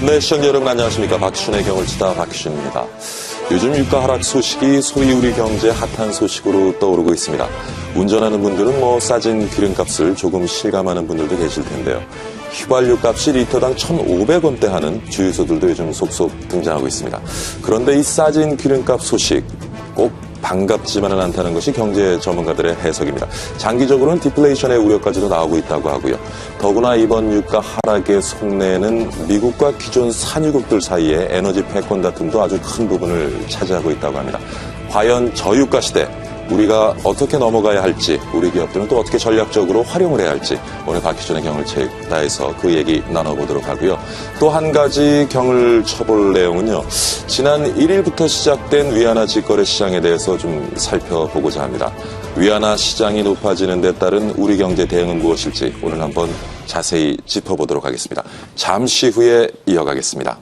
네, 시청자 여러분 안녕하십니까. 박순의 경을 치다 박순입니다. 요즘 유가 하락 소식이 소위 우리 경제 핫한 소식으로 떠오르고 있습니다. 운전하는 분들은 싸진 기름값을 조금 실감하는 분들도 계실 텐데요. 휘발유 값이 리터당 1,500원대 하는 주유소들도 요즘 속속 등장하고 있습니다. 그런데 이 싸진 기름값 소식 꼭 반갑지만은 않다는 것이 경제 전문가들의 해석입니다. 장기적으로는 디플레이션의 우려까지도 나오고 있다고 하고요. 더구나 이번 유가 하락의 속내는 미국과 기존 산유국들 사이의 에너지 패권 다툼도 아주 큰 부분을 차지하고 있다고 합니다. 과연 저유가 시대 우리가 어떻게 넘어가야 할지, 우리 기업들은 또 어떻게 전략적으로 활용을 해야 할지 오늘 박희준의 경을 체크다에서 그 얘기 나눠보도록 하고요. 또 한 가지 경을 쳐볼 내용은요. 지난 1일부터 시작된 위안화 직거래 시장에 대해서 좀 살펴보고자 합니다. 위안화 시장이 높아지는 데 따른 우리 경제 대응은 무엇일지 오늘 한번 자세히 짚어보도록 하겠습니다. 잠시 후에 이어가겠습니다.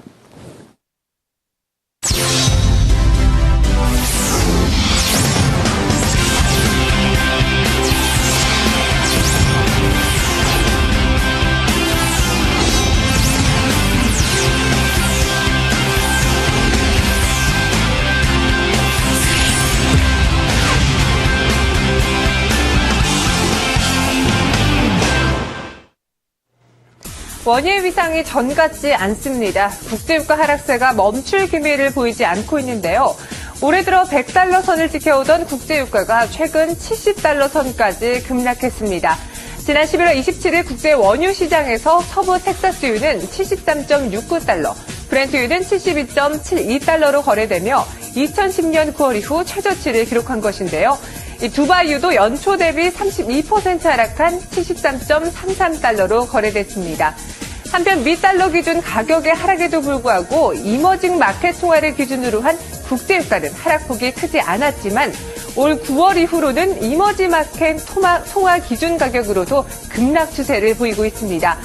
원유의 위상이 전 같지 않습니다. 국제유가 하락세가 멈출 기미를 보이지 않고 있는데요. 올해 들어 100달러 선을 지켜오던 국제유가가 최근 70달러 선까지 급락했습니다. 지난 11월 27일 국제 원유 시장에서 서부 텍사스유는 73.69달러, 브렌트유는 72.72달러로 거래되며 2010년 9월 이후 최저치를 기록한 것인데요. 이 두바이유도 연초 대비 32% 하락한 73.33달러로 거래됐습니다. 한편 미달러 기준 가격의 하락에도 불구하고 이머징 마켓 통화를 기준으로 한 국제유가는 하락폭이 크지 않았지만 올 9월 이후로는 이머징 마켓 통화 기준 가격으로도 급락 추세를 보이고 있습니다.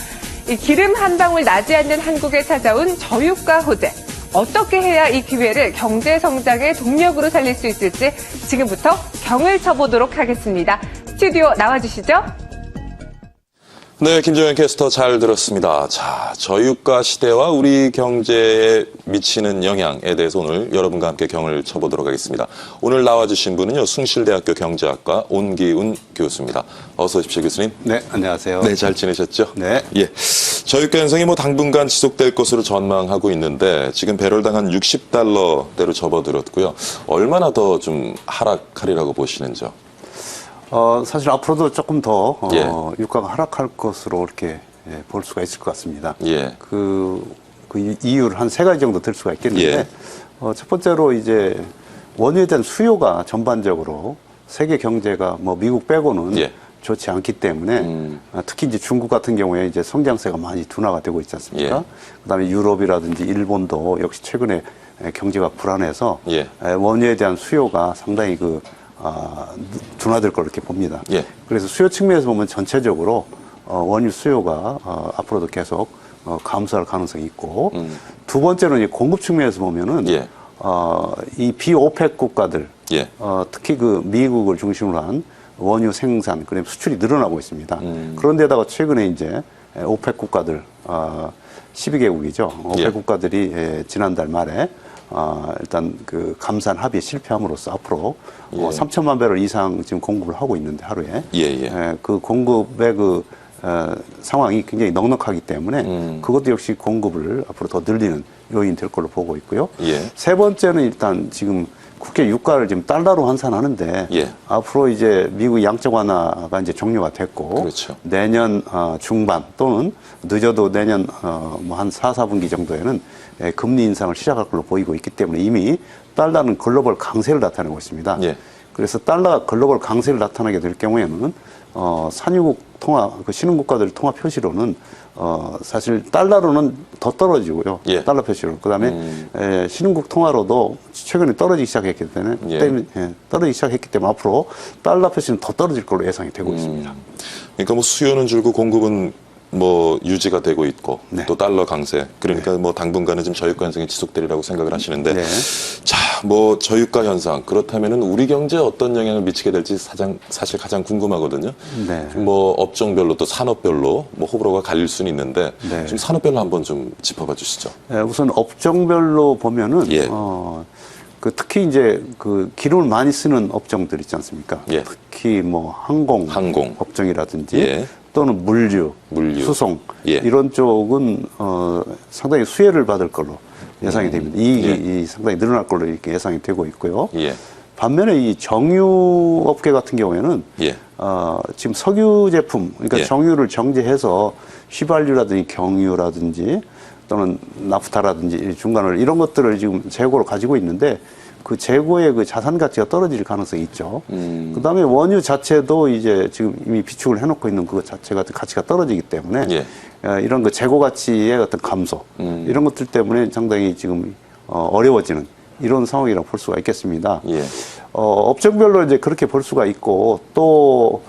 이 기름 한 방울 나지 않는 한국에 찾아온 저유가 호재. 어떻게 해야 이 기회를 경제 성장의 동력으로 살릴 수 있을지 지금부터 경을 쳐보도록 하겠습니다. 스튜디오 나와주시죠. 네, 김정현 캐스터 잘 들었습니다. 자, 저유가 시대와 우리 경제에 미치는 영향에 대해서 오늘 여러분과 함께 경을 쳐보도록 하겠습니다. 오늘 나와주신 분은요, 숭실대학교 경제학과 온기훈 교수입니다. 어서 오십시오, 교수님. 네, 안녕하세요. 네, 잘 지내셨죠? 네. 예. 저유가 현상이 당분간 지속될 것으로 전망하고 있는데 지금 배럴당 한 60달러대로 접어들었고요. 얼마나 더 좀 하락하리라고 보시는지요? 사실 앞으로도 조금 더 유가가 하락할 것으로 이렇게 볼 수가 있을 것 같습니다. 예. 그 이유를 한 세 가지 정도 들 수가 있겠는데, 첫 번째로 이제 원유에 대한 수요가 전반적으로 세계 경제가 미국 빼고는 좋지 않기 때문에 특히 이제 중국 같은 경우에 이제 성장세가 많이 둔화가 되고 있지 않습니까? 그다음에 유럽이라든지 일본도 역시 최근에 경제가 불안해서 원유에 대한 수요가 상당히 둔화될 걸 이렇게 봅니다. 그래서 수요 측면에서 보면 전체적으로 원유 수요가 앞으로도 계속 감소할 가능성이 있고, 두 번째로는 이제 공급 측면에서 보면은 이 비오펙 국가들, 특히 미국을 중심으로 한 원유 생산, 그다음에 수출이 늘어나고 있습니다. 그런데다가 최근에 이제 오펙 국가들 12개국이죠. 오펙 국가들이 지난달 말에 일단 감산 합의에 실패함으로써 앞으로 3천만 배럴 이상 지금 공급을 하고 있는데 하루에 그 공급의 상황이 굉장히 넉넉하기 때문에 그것도 역시 공급을 앞으로 더 늘리는 요인 될 걸로 보고 있고요. 세 번째는 일단 지금 국제 유가를 지금 달러로 환산하는데 앞으로 이제 미국 양적 완화가 이제 종료가 됐고 내년 중반 또는 늦어도 내년 한 4, 4분기 정도에는 금리 인상을 시작할 걸로 보이고 있기 때문에 이미 달러는 글로벌 강세를 나타내고 있습니다. 그래서 달러가 글로벌 강세를 나타나게 될 경우에는 산유국 통화, 신흥국가들 통화 표시로는 사실 달러로는 더 떨어지고요. 달러 표시로. 그다음에 신흥국 통화로도 최근에 떨어지기 시작했기 때문에 앞으로 달러 표시는 더 떨어질 걸로 예상이 되고 있습니다. 그러니까 수요는 줄고 공급은 뭐 유지가 되고 있고 네. 또 달러 강세 그러니까 뭐 당분간은 좀 저유가 현상이 지속되리라고 생각을 하시는데 네. 자, 뭐 저유가 현상 그렇다면은 우리 경제에 어떤 영향을 미치게 될지 사실 가장 궁금하거든요. 네. 뭐 업종별로 또 산업별로 뭐 호불호가 갈릴 수는 있는데 네. 좀 산업별로 한번 좀 짚어봐 주시죠. 우선 업종별로 보면은 예. 그 특히 이제 그 기름을 많이 쓰는 업종들 있지 않습니까? 예. 특히 뭐 항공 업종이라든지 예. 또는 물류, 수송 예. 이런 쪽은 상당히 수혜를 받을 걸로 예상이 됩니다. 이익이 상당히 늘어날 걸로 이렇게 예상이 되고 있고요. 예. 반면에 이 정유 업계 같은 경우에는 예. 지금 석유 제품, 그러니까 예. 정유를 정제해서 휘발유라든지 경유라든지 또는 나프타라든지 중간을 이런 것들을 지금 재고로 가지고 있는데 그 재고의 그 자산 가치가 떨어질 가능성이 있죠. 그다음에 원유 자체도 이제 지금 이미 비축을 해놓고 있는 그 자체가 가치가 떨어지기 때문에 예. 이런 그 재고 가치의 어떤 감소 이런 것들 때문에 상당히 지금 어려워지는 이런 상황이라고 볼 수가 있겠습니다. 예. 업종별로 이제 그렇게 볼 수가 있고 또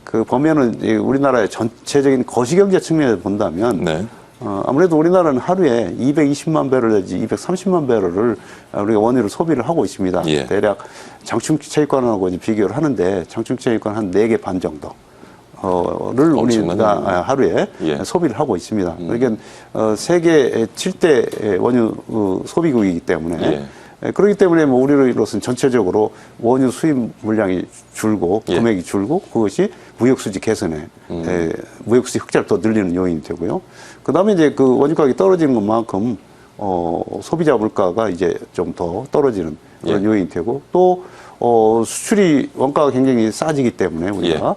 그 보면은 우리나라의 전체적인 거시경제 측면에서 본다면 네. 아무래도 우리나라는 하루에 220만 배럴 내지 230만 배럴을 우리가 원유를 소비를 하고 있습니다. 예. 대략 장충체육관하고 이제 비교를 하는데 장충체육관 한 4개 반 정도. 를 우리가 하루에 예. 소비를 하고 있습니다. 그러니까 세계 7대 원유 소비국이기 때문에 그렇기 때문에 뭐 우리로서는 전체적으로 원유 수입 물량이 줄고 예. 금액이 줄고 그것이 무역수지 개선에 무역수지 흑자를 더 늘리는 요인이 되고요. 그다음에 이제 그 원유 가격이 떨어지는 것만큼 소비자 물가가 이제 좀 더 떨어지는 그런 예. 요인이 되고 또 수출이 원가가 굉장히 싸지기 때문에 우리가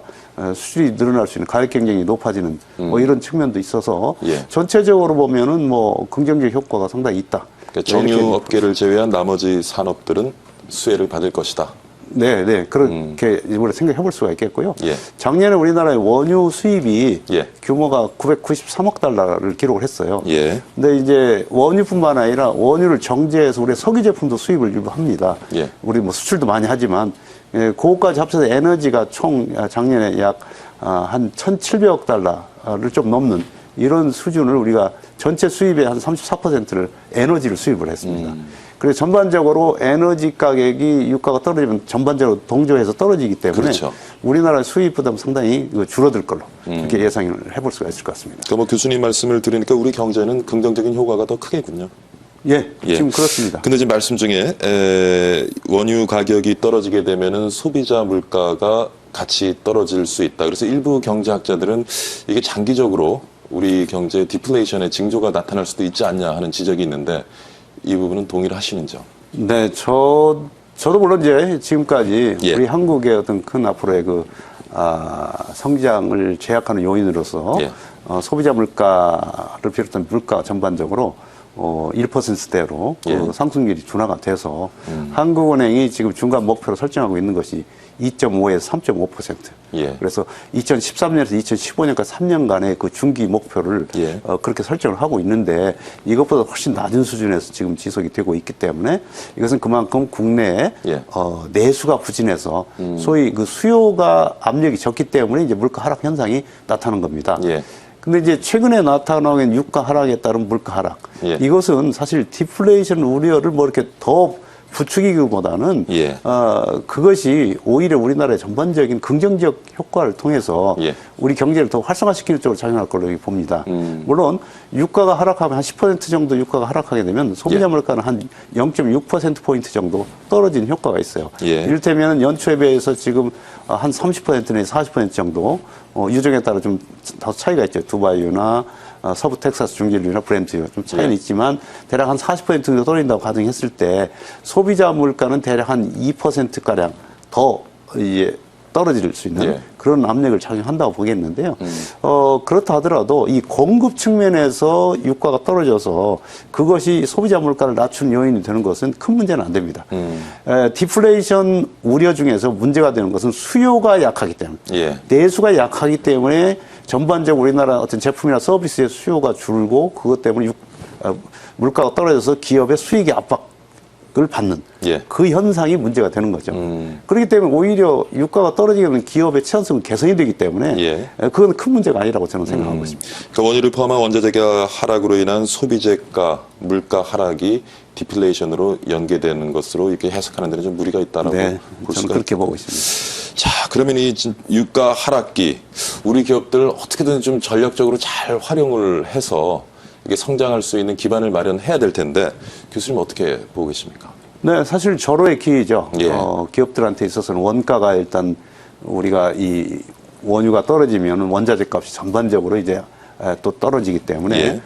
수출이 늘어날 수 있는 가격 경쟁이 높아지는 뭐 이런 측면도 있어서 예. 전체적으로 보면은 뭐 긍정적 효과가 상당히 있다. 그러니까 정유 업계를 제외한 나머지 산업들은 수혜를 받을 것이다. 네, 그렇게 우리가 생각해 볼 수가 있겠고요. 예. 작년에 우리나라의 원유 수입이 예. 규모가 993억 달러를 기록을 했어요. 예. 근데 이제 원유뿐만 아니라 원유를 정제해서 우리 석유 제품도 수입을 일부 합니다. 예. 우리 뭐 수출도 많이 하지만 그것까지 합쳐서 에너지가 총 작년에 약 한 1,700억 달러를 좀 넘는 이런 수준을 우리가 전체 수입의 한 34%를 에너지를 수입을 했습니다. 그래서 전반적으로 에너지 가격이 유가가 떨어지면 전반적으로 동조해서 떨어지기 때문에 그렇죠. 우리나라 수입 부담 상당히 줄어들 걸로 그렇게 예상을 해볼 수가 있을 것 같습니다. 그러니까 뭐 교수님 말씀을 들으니까 우리 경제는 긍정적인 효과가 더 크겠군요. 예, 지금 그렇습니다. 근데 지금 말씀 중에 원유 가격이 떨어지게 되면은 소비자 물가가 같이 떨어질 수 있다. 그래서 일부 경제학자들은 이게 장기적으로 우리 경제 디플레이션의 징조가 나타날 수도 있지 않냐 하는 지적이 있는데 이 부분은 동의를 하시는지요? 네, 저도 물론 이제 지금까지 예. 우리 한국의 어떤 큰 앞으로의 성장을 제약하는 요인으로서 예. 소비자 물가를 비롯한 물가 전반적으로 1%대로 예. 상승률이 둔화가 돼서 한국은행이 지금 중간 목표로 설정하고 있는 것이 2.5에서 3.5%. 예. 그래서 2013년에서 2015년까지 3년간의 그 중기 목표를 예. 그렇게 설정을 하고 있는데 이것보다 훨씬 낮은 수준에서 지금 지속이 되고 있기 때문에 이것은 그만큼 국내에 예. 내수가 부진해서 소위 그 수요가 압력이 적기 때문에 이제 물가 하락 현상이 나타나는 겁니다. 예. 근데 이제 최근에 나타나는 유가 하락에 따른 물가 하락. 예. 이것은 사실 디플레이션 우려를 뭐 이렇게 더 부추기기보다는 예. 그것이 오히려 우리나라의 전반적인 긍정적 효과를 통해서 예. 우리 경제를 더 활성화시키는 쪽으로 작용할 걸로 봅니다. 물론 유가가 하락하면 한 10% 정도 유가가 하락하게 되면 소비자 예. 물가는 한 0.6%포인트 정도 떨어지는 효과가 있어요. 예. 이를테면 연초에 비해서 지금 한 30% 내지 40% 정도 유종에 따라 좀 더 차이가 있죠. 두바이유나 서부 텍사스 중진류나 브렌트유 좀 차이는 예. 있지만 대략 한 40% 정도 떨어진다고 가정했을 때 소비자 물가는 대략 한 2%가량 더 이제 떨어질 수 있는 예. 그런 압력을 작용한다고 보겠는데요. 그렇다 하더라도 이 공급 측면에서 유가가 떨어져서 그것이 소비자 물가를 낮추는 요인이 되는 것은 큰 문제는 안 됩니다. 디플레이션 우려 중에서 문제가 되는 것은 수요가 약하기 때문에 예. 내수가 약하기 때문에 전반적으로 우리나라 어떤 제품이나 서비스의 수요가 줄고 그것 때문에 물가가 떨어져서 기업의 수익이 받는 예. 그 현상이 문제가 되는 거죠. 그렇기 때문에 오히려 유가가 떨어지게 되면 기업의 체환성은 개선이 되기 때문에 예. 그건 큰 문제가 아니라고 저는 생각하고 있습니다. 그러니까 원유를 포함한 원자재가 하락으로 인한 소비재가 물가 하락이 디플레이션으로 연계되는 것으로 이렇게 해석하는 데는 좀 무리가 있다라고 네, 볼 저는 수가 그렇게 있겠네요. 보고 있습니다. 자, 그러면 이 유가 하락기 우리 기업들 어떻게든 좀 전략적으로 잘 활용을 해서 이게 성장할 수 있는 기반을 마련해야 될 텐데 교수님 어떻게 보고 계십니까? 네, 사실 절호의 기회죠. 예. 기업들한테 있어서는 원가가 일단 우리가 이 원유가 떨어지면 원자재 값이 전반적으로 이제 또 떨어지기 때문에 예.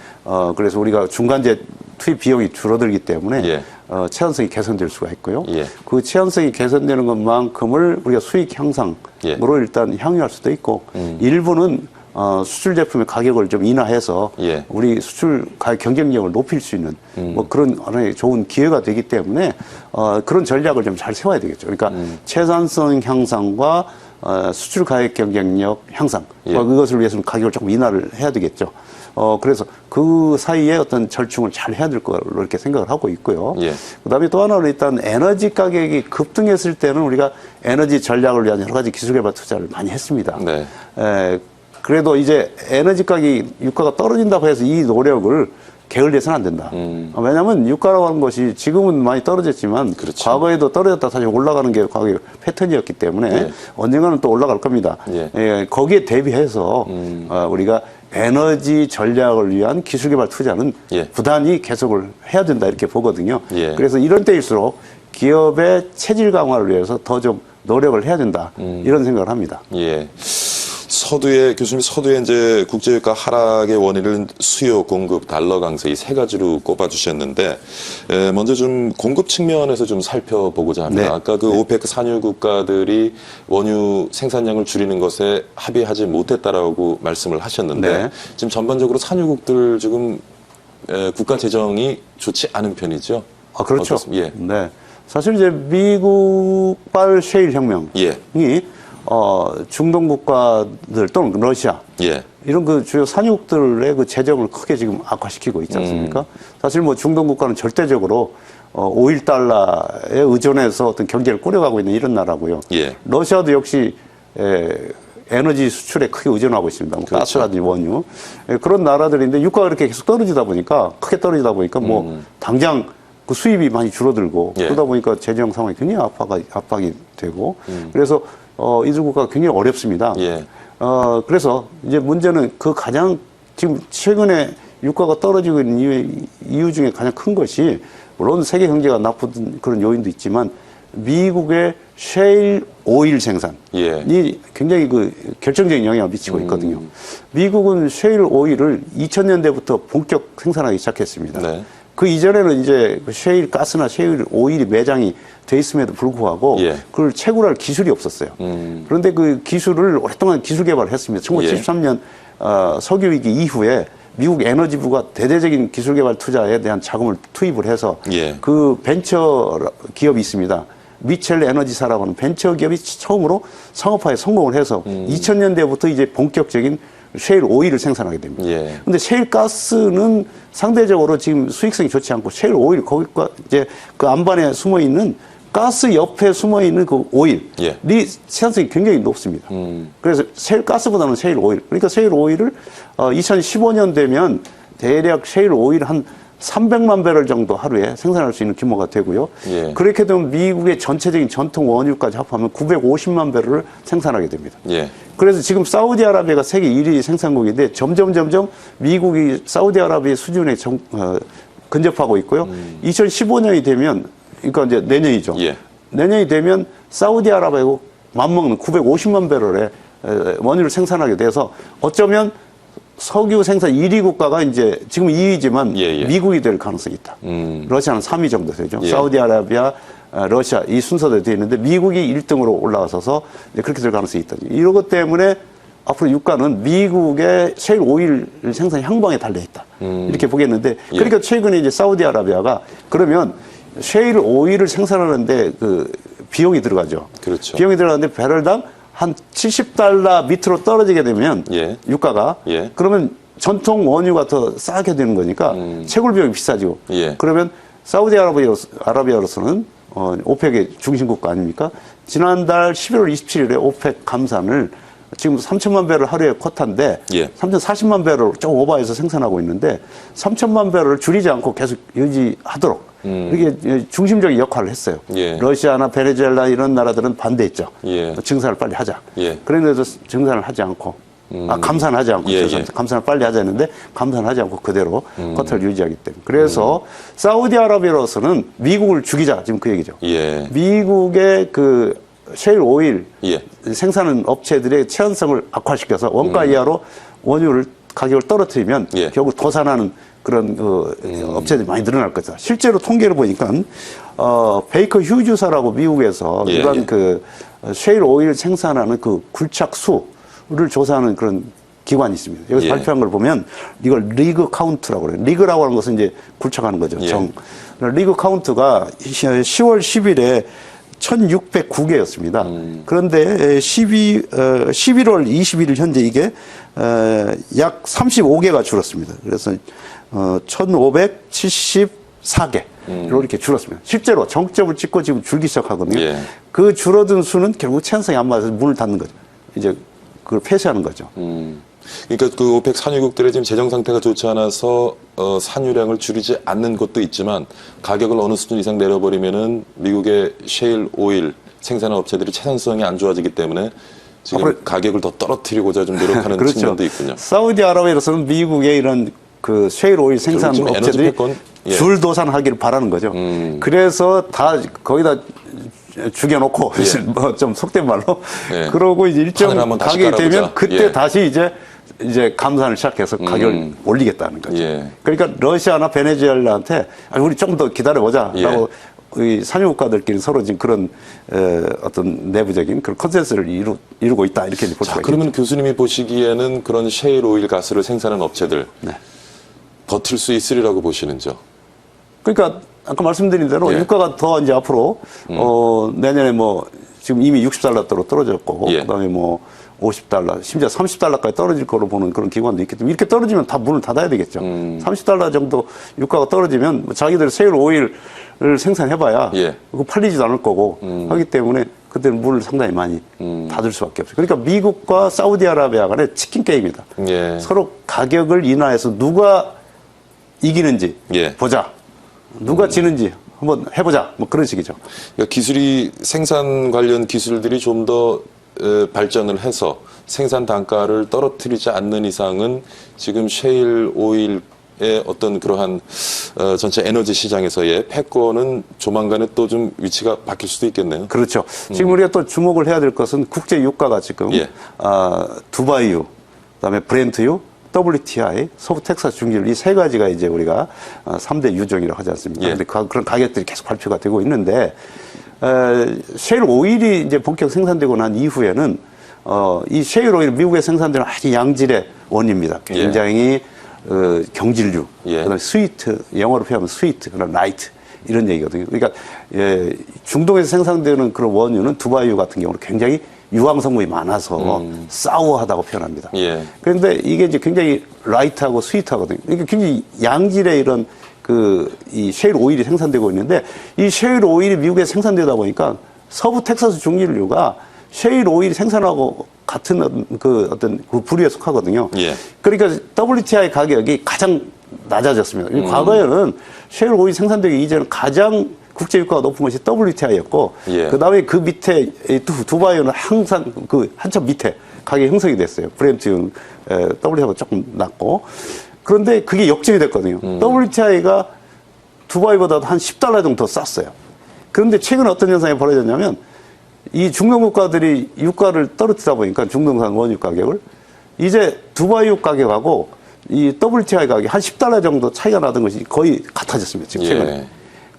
그래서 우리가 중간재 투입 비용이 줄어들기 때문에 예. 체환성이 개선될 수가 있고요. 예. 그 체환성이 개선되는 것만큼을 우리가 수익 향상으로 예. 일단 향유할 수도 있고 일부는 수출 제품의 가격을 좀 인하해서 예. 우리 수출 가격 경쟁력을 높일 수 있는 뭐 그런 하나의 좋은 기회가 되기 때문에 그런 전략을 좀 잘 세워야 되겠죠. 그러니까 생산성 향상과 수출 가격 경쟁력 향상 예. 그것을 위해서는 가격을 조금 인하를 해야 되겠죠. 그래서 그 사이에 어떤 절충을 잘 해야 될 거로 이렇게 생각을 하고 있고요. 예. 그다음에 또 하나는 일단 에너지 가격이 급등했을 때는 우리가 에너지 전략을 위한 여러 가지 기술 개발 투자를 많이 했습니다. 네. 그래도 이제 에너지 가격이 유가가 떨어진다고 해서 이 노력을 게을리해서는 안 된다. 왜냐하면 유가라고 하는 것이 지금은 많이 떨어졌지만 그렇죠. 과거에도 떨어졌다 다시 올라가는 게 과거의 패턴이었기 때문에 예. 언젠가는 또 올라갈 겁니다. 예. 거기에 대비해서 우리가 에너지 전략을 위한 기술 개발 투자는 예. 부단히 계속을 해야 된다 이렇게 보거든요. 예. 그래서 이런 때일수록 기업의 체질 강화를 위해서 더 좀 노력을 해야 된다 이런 생각을 합니다. 예. 교수님 서두에 이제 국제유가 하락의 원인은 수요, 공급, 달러 강세 이 세 가지로 꼽아주셨는데, 먼저 좀 공급 측면에서 좀 살펴보고자 합니다. 네. 아까 그 오페크 산유 국가들이 원유 생산량을 줄이는 것에 합의하지 못했다라고 말씀을 하셨는데, 네. 지금 전반적으로 산유국들 지금 국가 재정이 좋지 않은 편이죠? 그렇죠. 어떻습니까? 예. 네. 사실 이제 미국발 셰일 혁명이 예. 중동 국가들 또는 러시아 예. 이런 그 주요 산유국들의 그 재정을 크게 지금 악화시키고 있지 않습니까? 사실 뭐 중동 국가는 절대적으로 오일 달러에 의존해서 어떤 경제를 꾸려가고 있는 이런 나라고요. 예. 러시아도 역시 에너지 수출에 크게 의존하고 있습니다. 뭐 그렇죠. 가스라든지 원유 그런 나라들인데 유가가 이렇게 계속 떨어지다 보니까 크게 떨어지다 보니까 뭐 당장 그 수입이 많이 줄어들고 예. 그러다 보니까 재정 상황이 굉장히 압박이 되고 그래서 이들 국가가 굉장히 어렵습니다. 예. 그래서 이제 문제는 그 가장 지금 최근에 유가가 떨어지고 있는 이유 중에 가장 큰 것이 물론 세계 경제가 나쁜 그런 요인도 있지만 미국의 셰일 오일 생산이 예. 굉장히 그 결정적인 영향을 미치고 있거든요. 미국은 셰일 오일을 2000년대부터 본격 생산하기 시작했습니다. 네. 그 이전에는 이제 셰일 가스나 셰일 오일이 매장이 돼 있음에도 불구하고 예. 그걸 채굴할 기술이 없었어요. 그런데 그 기술을 오랫동안 기술 개발을 했습니다. 1973년 석유 위기 이후에 미국 에너지부가 대대적인 기술 개발 투자에 대한 자금을 투입을 해서 예. 그 벤처 기업이 있습니다. 미첼 에너지사라고 하는 벤처 기업이 처음으로 상업화에 성공을 해서 2000년대부터 이제 본격적인 셰일 오일을 생산하게 됩니다. 예. 근데 셰일 가스는 상대적으로 지금 수익성이 좋지 않고 셰일 오일 거기가 이제 그 안반에 숨어 있는 가스 옆에 숨어 있는 그 오일이 예. 생산성이 굉장히 높습니다. 그래서 셰일 가스보다는 셰일 오일. 그러니까 셰일 오일을 2015년 되면 대략 셰일 오일 한 300만 배럴 정도 하루에 생산할 수 있는 규모가 되고요. 예. 그렇게 되면 미국의 전체적인 전통 원유까지 합하면 950만 배럴을 생산하게 됩니다. 예. 그래서 지금 사우디아라비아가 세계 1위 생산국인데 점점 미국이 사우디아라비아 수준에 근접하고 있고요. 2015년이 되면 그러니까 이제 내년이죠. 예. 내년이 되면 사우디아라비아하고 맞먹는 950만 배럴의 원유를 생산하게 돼서 어쩌면 석유 생산 1위 국가가 이제 지금 2위지만 예. 미국이 될 가능성이 있다. 러시아는 3위 정도 되죠. 예. 사우디아라비아, 러시아 이 순서대로 되어 있는데 미국이 1등으로 올라서서 그렇게 될 가능성이 있다. 이런 것 때문에 앞으로 유가는 미국의 셰일 오일 생산 향방에 달려 있다. 이렇게 보겠는데 그러니까 최근에 이제 사우디아라비아가 그러면 셰일 오일을 생산하는데 그 비용이 들어가죠. 그렇죠. 비용이 들어가는데 배럴당 한 70달러 밑으로 떨어지게 되면 예. 유가가 예. 그러면 전통 원유가 더 싸게 되는 거니까 채굴 비용이 비싸지고 예. 그러면 사우디아라비아로서는 오펙의 중심국가 아닙니까? 지난달 11월 27일에 오펙 감산을 지금 3천만 배럴 하루에 쿼타인데 예. 3,040만 배럴 좀 오버해서 생산하고 있는데 3천만 배럴을 줄이지 않고 계속 유지하도록 이게 중심적인 역할을 했어요. 예. 러시아나 베네수엘라 이런 나라들은 반대했죠. 예. 증산을 빨리 하자. 예. 그런데도 증산을 하지 않고 감산을 하지 않고 예, 죄송합니다. 예. 감산을 빨리 하자 했는데 감산을 하지 않고 그대로 쿼타를 유지하기 때문에 그래서 사우디아라비아로서는 미국을 죽이자 지금 그 얘기죠. 예. 미국의 그 셰일 오일 예. 생산하는 업체들의 체현성을 악화시켜서 원가 이하로 원유를 가격을 떨어뜨리면 예. 결국 도산하는 그런 업체들이 많이 늘어날 거죠. 실제로 통계를 보니까 베이커 휴즈사라고 미국에서 예, 이런 예. 그 셰일 오일 생산하는 그 굴착 수를 조사하는 그런 기관이 있습니다. 여기서 예. 발표한 걸 보면 이걸 리그 카운트라고 그래요. 리그라고 하는 것은 이제 굴착하는 거죠. 예. 리그 카운트가 10월 10일에 1,609개였습니다. 그런데 11월 21일 현재 이게 약 35개가 줄었습니다. 그래서 1,574개. 이렇게 줄었습니다. 실제로 정점을 찍고 지금 줄기 시작하거든요. 예. 그 줄어든 수는 결국 체한성이 안 맞아서 문을 닫는 거죠. 이제 그걸 폐쇄하는 거죠. 그러니까 그 오펙 산유국들의 지금 재정 상태가 좋지 않아서 산유량을 줄이지 않는 것도 있지만 가격을 어느 수준 이상 내려버리면은 미국의 셰일 오일 생산한 업체들이 채산성이 안 좋아지기 때문에 지금 가격을 더 떨어뜨리고자 좀 노력하는 그렇죠. 측면도 있군요. 사우디아라비아로서는 미국의 이런 그 셰일 오일 생산 지금 에너지 업체들이 패권? 예. 줄도산하기를 바라는 거죠. 그래서 다 거기다 죽여놓고 예. 뭐 좀 속된 말로 예. 그러고 이제 일정 판을 한번 다시 가격이 되면 깔아보자. 그때 예. 다시 이제 감산을 시작해서 가격을 올리겠다는 거죠. 예. 그러니까 러시아나 베네수엘라한테 우리 조금 더 기다려보자라고 이 산유국가들끼리 서로 지금 그런 어떤 내부적인 그런 컨센서스를 이루고 있다 이렇게 볼 수가 있겠죠. 그러면 교수님이 보시기에는 그런 셰일 오일 가스를 생산하는 업체들 네. 버틸 수 있으리라고 보시는지요? 그러니까 아까 말씀드린 대로 예. 유가가 더 이제 앞으로 내년에 뭐 지금 이미 60달러대로 떨어졌고 예. 그다음에 뭐 50달러 심지어 30달러까지 떨어질 거로 보는 그런 기관도 있기 때문에 이렇게 떨어지면 다 문을 닫아야 되겠죠. 30달러 정도 유가가 떨어지면 뭐 자기들 셰일 오일을 생산해봐야 예. 그거 팔리지도 않을 거고 하기 때문에 그때는 문을 상당히 많이 닫을 수밖에 없어요. 그러니까 미국과 사우디아라비아 간의 치킨 게임이다. 예. 서로 가격을 인하해서 누가 이기는지 예. 보자. 누가 지는지 한번 해보자. 뭐 그런 식이죠. 그러니까 기술이 생산 관련 기술들이 좀 더 발전을 해서 생산 단가를 떨어뜨리지 않는 이상은 지금 셰일 오일의 어떤 그러한 전체 에너지 시장에서의 패권은 조만간에 또 좀 위치가 바뀔 수도 있겠네요. 그렇죠. 지금 우리가 또 주목을 해야 될 것은 국제 유가가 지금 예. 두바이유, 그다음에 브렌트유, WTI, 서부 텍사스 중기율 이 세 가지가 이제 우리가 3대 유종이라고 하지 않습니까? 예. 근데 그런 가격들이 계속 발표가 되고 있는데 셰일 오일이 이제 본격 생산되고 난 이후에는 이 셰일 오일 미국에 생산되는 아주 양질의 원입니다. 굉장히 경질류, 예. 그다음에 스위트, 영어로 표현하면 스위트, 그다음 라이트 이런 얘기거든요. 그러니까 중동에서 생산되는 그런 원유는 두바이유 같은 경우는 굉장히 유황 성분이 많아서 싸우하다고 표현합니다. 예. 그런데 이게 이제 굉장히 라이트하고 스위트하거든요. 그러니까 굉장히 양질의 이런 이 셰일 오일이 생산되고 있는데 이 셰일 오일이 미국에 생산되다 보니까 서부 텍사스 중진류가 셰일 오일 생산하고 같은 그 어떤 그 부류에 속하거든요. 예. 그러니까 WTI 가격이 가장 낮아졌습니다. 과거에는 셰일 오일 생산되기 이전에 가장 국제 유가가 높은 것이 WTI였고, 예. 그 다음에 그 밑에 두바이유는 항상 그 한참 밑에 가격이 형성이 됐어요. 브렌트유, WTI가 조금 낮고. 그런데 그게 역전이 됐거든요. WTI가 두바이보다도 한 10달러 정도 더 쌌어요. 그런데 최근에 어떤 현상이 벌어졌냐면 이 중동 국가들이 유가를 떨어뜨리다 보니까 중동산 원유 가격을 이제 두바이유 가격하고 이 WTI 가격이 한 10달러 정도 차이가 나던 것이 거의 같아졌습니다. 지금 최근에. 예.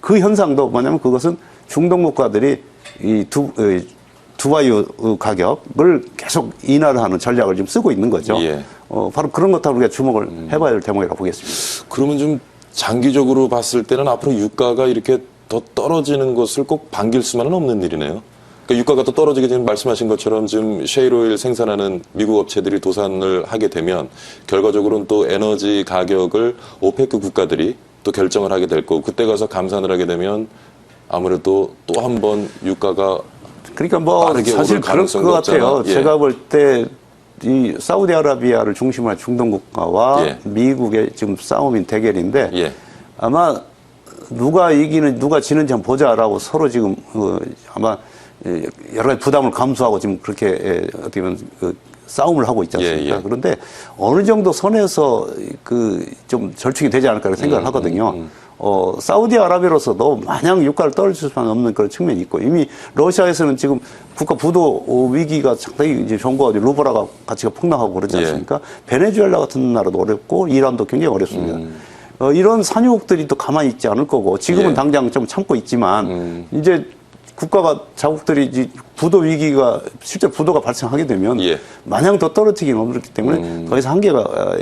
그 현상도 뭐냐면 그것은 중동 국가들이 이 두바이유 가격을 계속 인하를 하는 전략을 지금 쓰고 있는 거죠. 예. 바로 그런 것하고 우리가 주목을 해봐야 될 대목이라고 보겠습니다. 그러면 좀 장기적으로 봤을 때는 앞으로 유가가 이렇게 더 떨어지는 것을 꼭 반길 수만은 없는 일이네요. 그러니까 유가가 더 떨어지게 되면 말씀하신 것처럼 지금 셰일 오일 생산하는 미국 업체들이 도산을 하게 되면 결과적으로는 또 에너지 가격을 오페크 국가들이 또 결정을 하게 될 거고 그때 가서 감산을 하게 되면 아무래도 또 한 번 유가가 그러니까 뭐 사실 그럴 것 같아요. 예. 제가 볼 때 이 사우디아라비아를 중심으로 한 중동 국가와 예. 미국의 지금 싸움인 대결인데 예. 아마 누가 이기는 누가 지는지 한번 보자라고 서로 지금 아마 여러 가지 부담을 감수하고 지금 그렇게 어떻게 보면 싸움을 하고 있지 않습니까? 예, 예. 그런데 어느 정도 선에서 좀 절충이 되지 않을까 생각을 하거든요. 사우디아라비아로서도 마냥 유가를 떨어질 수밖에 없는 그런 측면이 있고 이미 러시아에서는 지금 국가 부도 위기가 상당히 이제 정부가 루블라가 가치가 폭락하고 그러지 않습니까? 베네수엘라 같은 나라도 어렵고 이란도 굉장히 어렵습니다. 이런 산유국들이 또 가만히 있지 않을 거고 지금은 예. 당장 좀 참고 있지만 이제 국가가 자국들이 이제 부도 위기가 실제 부도가 발생하게 되면 예. 마냥 더 떨어뜨리기는 어렵기 때문에 더 이상 한계가